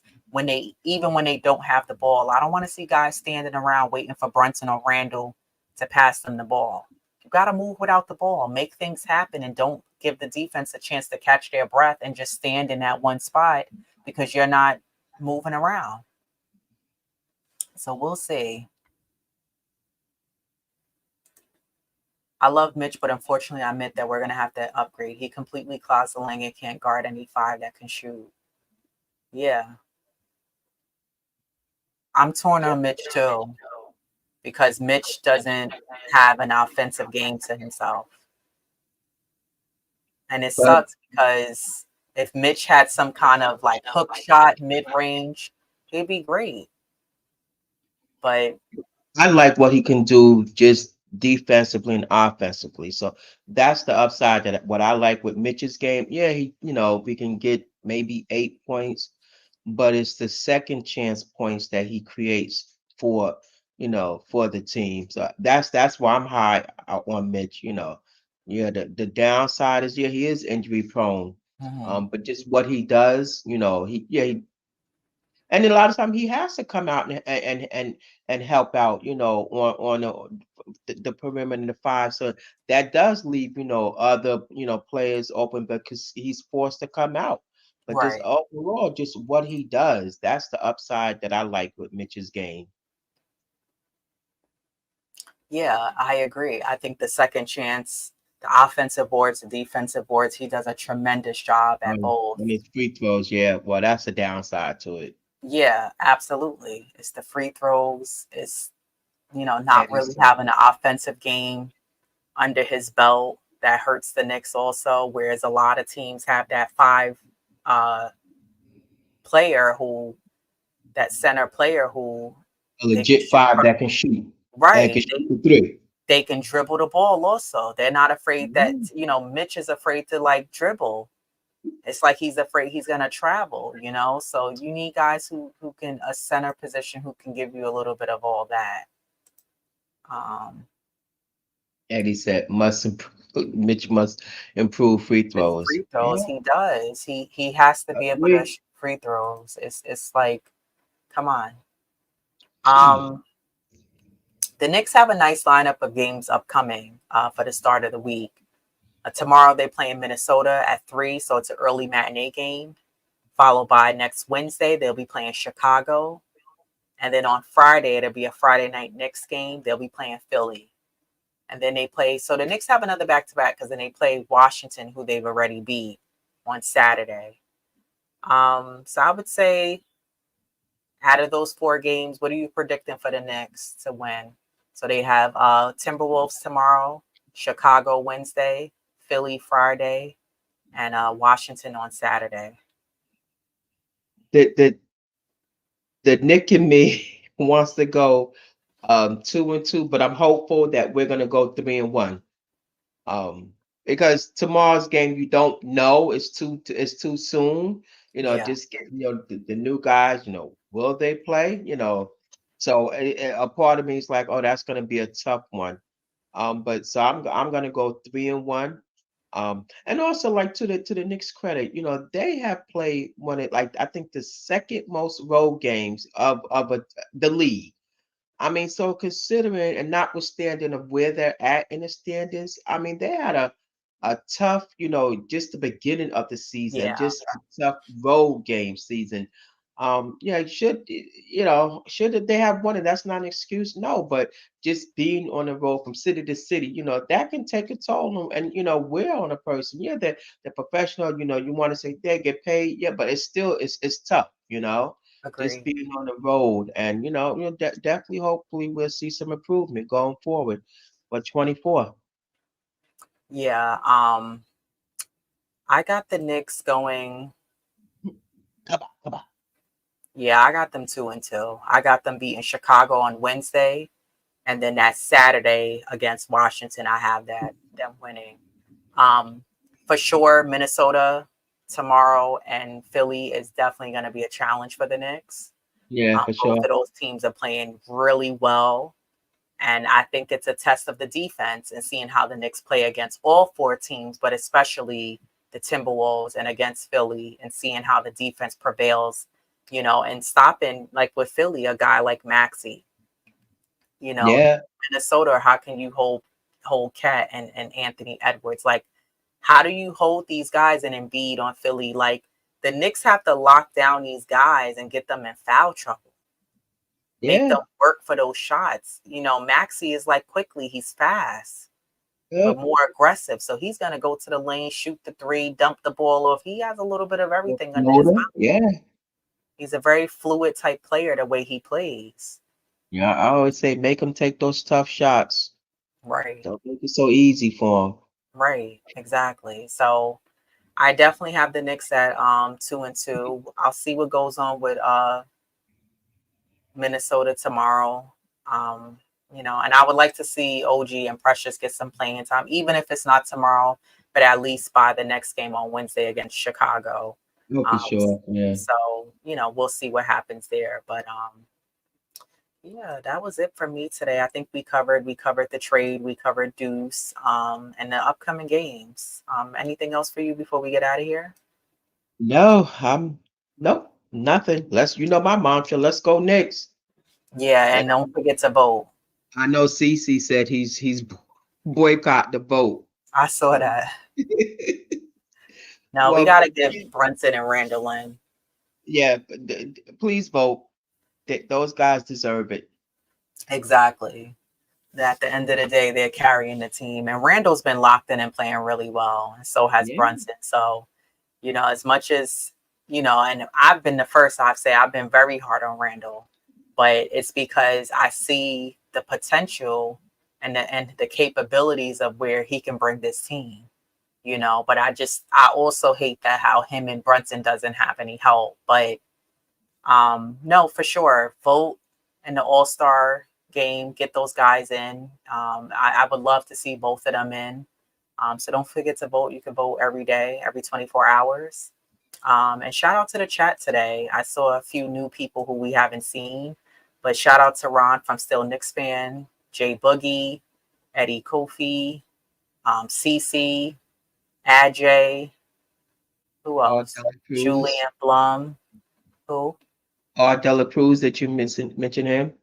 even when they don't have the ball. I don't want to see guys standing around waiting for Brunson or Randall to pass them the ball. You got to move without the ball, make things happen, and don't give the defense a chance to catch their breath and just stand in that one spot because you're not moving around. So we'll see. I love Mitch, but unfortunately, I admit that we're going to have to upgrade. He completely clogs the lane and can't guard any five that can shoot. Yeah. I'm torn on Mitch too, because Mitch doesn't have an offensive game to himself. And it But sucks because if Mitch had some kind of like hook shot mid range, he'd be great. But I like what he can do just defensively and offensively. So that's the upside that what I like with Mitch's game. Yeah, we can get maybe 8 points, but it's the second chance points that he creates for the team. So that's why I'm high on Mitch. Yeah, the downside is, yeah, he is injury prone. But just what he does, and a lot of times he has to come out and help out, on the perimeter and the five. So that does leave, other, players open because he's forced to come out. But just right. overall, just what he does, that's the upside that I like with Mitch's game. Yeah, I agree. I think the second chance, the offensive boards, the defensive boards, he does a tremendous job at both. And his free throws, yeah, well, that's the downside to it. Yeah, absolutely. It's the free throws. It's, And not really it's having an offensive game under his belt that hurts the Knicks also. Whereas a lot of teams have that uh, player who, that center player who a they can legit shoot five from, that can shoot and can right. shoot the three. They can dribble the ball also. They're not afraid that, Mitch is afraid to like dribble. It's like he's afraid he's gonna travel. So you need guys who can, a center position, who can give you a little bit of all that. And he said, Mitch must improve free His throws. free throws, Yeah, he does. He has to I be able to agree. shoot free throws. It's like, come on. Jeez. Um, The Knicks have a nice lineup of games upcoming for the start of the week. Tomorrow they play in Minnesota at 3, so it's an early matinee game. Followed by next Wednesday, they'll be playing Chicago. And then on Friday, it'll be a Friday night Knicks game. They'll be playing Philly. And then they play, so the Knicks have another back-to-back because then they play Washington, who they've already beat on Saturday. So I would say out of those 4 games, what are you predicting for the Knicks to win? So they have Timberwolves tomorrow, Chicago Wednesday, Philly Friday, and Washington on Saturday. The Nick in me wants to go 2-2, but I'm hopeful that we're gonna go 3-1. Because tomorrow's game you don't know, it's too soon. Yeah. Just get the new guys. Will they play? So a part of me is like, oh, that's gonna be a tough one. But so I'm gonna go 3-1. And also like to the Knicks credit, they have played one of like I think the second most road games of the league. I mean, so considering and notwithstanding of where they're at in the standings, I mean, they had a tough, just the beginning of the season, Yeah. just a tough road game season. Yeah, should they have won it? That's not an excuse, no, but just being on the road from city to city, that can take a toll on, and we're on a person. Yeah, the professional, you want to say they get paid, yeah, but it's tough, just Agree. being on the road, and definitely, hopefully, we'll see some improvement going forward for 24. Yeah. I got the Knicks going. Come on. Yeah, I got them 2-2. I got them beating Chicago on Wednesday, and then that Saturday against Washington, I have them winning. For sure, Minnesota tomorrow and Philly is definitely going to be a challenge for the Knicks. Yeah, for Both sure. of those teams are playing really well. And I think it's a test of the defense and seeing how the Knicks play against all 4 teams, but especially the Timberwolves and against Philly, and seeing how the defense prevails, and stopping, like with Philly, a guy like Maxey, Yeah, Minnesota, how can you hold Cat and Anthony Edwards? Like, how do you hold these guys and Embiid on Philly? Like, the Knicks have to lock down these guys and get them in foul trouble. Make yeah, them work for those shots. Maxey is like Quickley. He's fast, but yep. more aggressive. So he's going to go to the lane, shoot the 3, dump the ball off. He has a little bit of everything under his Motor, belt. yeah, He's a very fluid type player the way he plays. yeah. I always say make them take those tough shots. Right. Don't make it so easy for them. Right. Exactly. So I definitely have the Knicks at 2-2. I'll see what goes on with Minnesota tomorrow. And I would like to see OG and Precious get some playing time, even if it's not tomorrow, but at least by the next game on Wednesday against Chicago. Oh, for Um, sure. Yeah. so, we'll see what happens there. But yeah, that was it for me today. I think we covered the trade, we covered Deuce, and the upcoming games. Anything else for you before we get out of here? No, nope, nothing. My mantra. Let's go Knicks. Yeah, And and don't forget to vote. I know CC said he's boycott the vote. I saw that. No, we Well, got to give Brunson and Randall in. yeah, but please vote. Those guys deserve it. Exactly. At the end of the day, they're carrying the team. And Randall's been locked in and playing really well. And so has Yeah. Brunson. So, as much as, and I've been the first, I've been very hard on Randall. But it's because I see the potential and the capabilities of where he can bring this team. But I also hate that how him and Brunson doesn't have any help. But no, for sure. Vote in the All-Star game. Get those guys in. I would love to see both of them in. So don't forget to vote. You can vote every day, every 24 hours. And shout out to the chat today. I saw a few new people who we haven't seen. But shout out to Ron from Still Knicks Fan, Jay Boogie, Eddie Kofi, CC, Ajay. Who Or else? Dela Cruz. Julian Blum. Who? Or Dela Cruz that you mentioned him.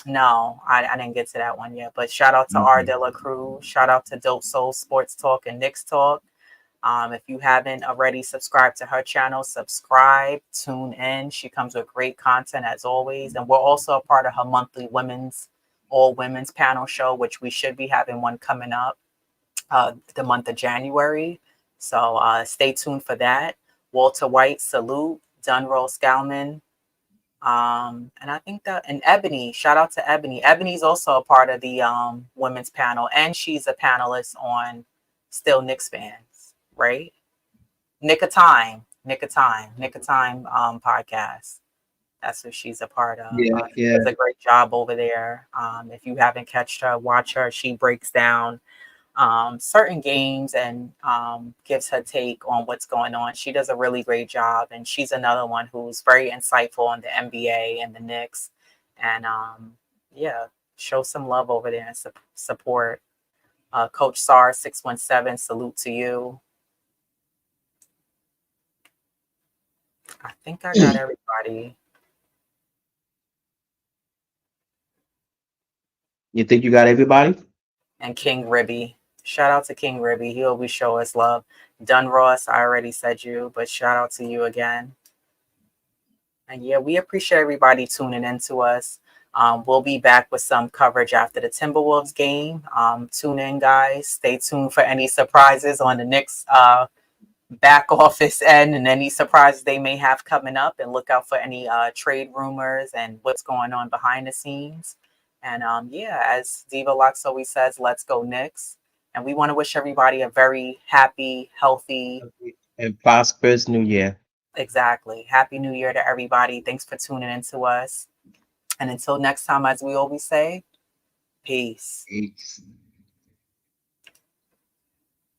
No, I didn't get to that one yet. But shout out to R. De La Cruz. Shout out to Dope Soul Sports Talk and Knicks Talk. If you haven't already subscribed to her channel, subscribe, tune in. She comes with great content as always. And we're also a part of her monthly all women's panel show, which we should be having one coming up the month of January. So stay tuned for that. Walter White, salute. Dunroll Scalman. And I think and Ebony, shout out to Ebony. Ebony's also a part of the women's panel, and she's a panelist on Still Knicks Fans, right? Nick of Time podcast. That's what she's a part of. Yeah, She yeah. does a great job over there. If you haven't catched her, watch her. She breaks down certain games and gives her take on what's going on. She does a really great job, and she's another one who's very insightful on the NBA and the Knicks. And yeah, show some love over there and support. Coach SAR 617, salute to you. I think I got everybody. You think you got everybody? And King Ribby. Shout out to King Ribby. He always show us love. Dun Ross, I already said you, but shout out to you again. And yeah, we appreciate everybody tuning in to us. We'll be back with some coverage after the Timberwolves game. Tune in, guys. Stay tuned for any surprises on the Knicks back office end and any surprises they may have coming up. And look out for any trade rumors and what's going on behind the scenes. And yeah, as Diva Lux always says, let's go Knicks. And we want to wish everybody a very happy, healthy, and prosperous New Year. exactly. Happy New Year to everybody. Thanks for tuning in to us. And until next time, as we always say, peace. Peace.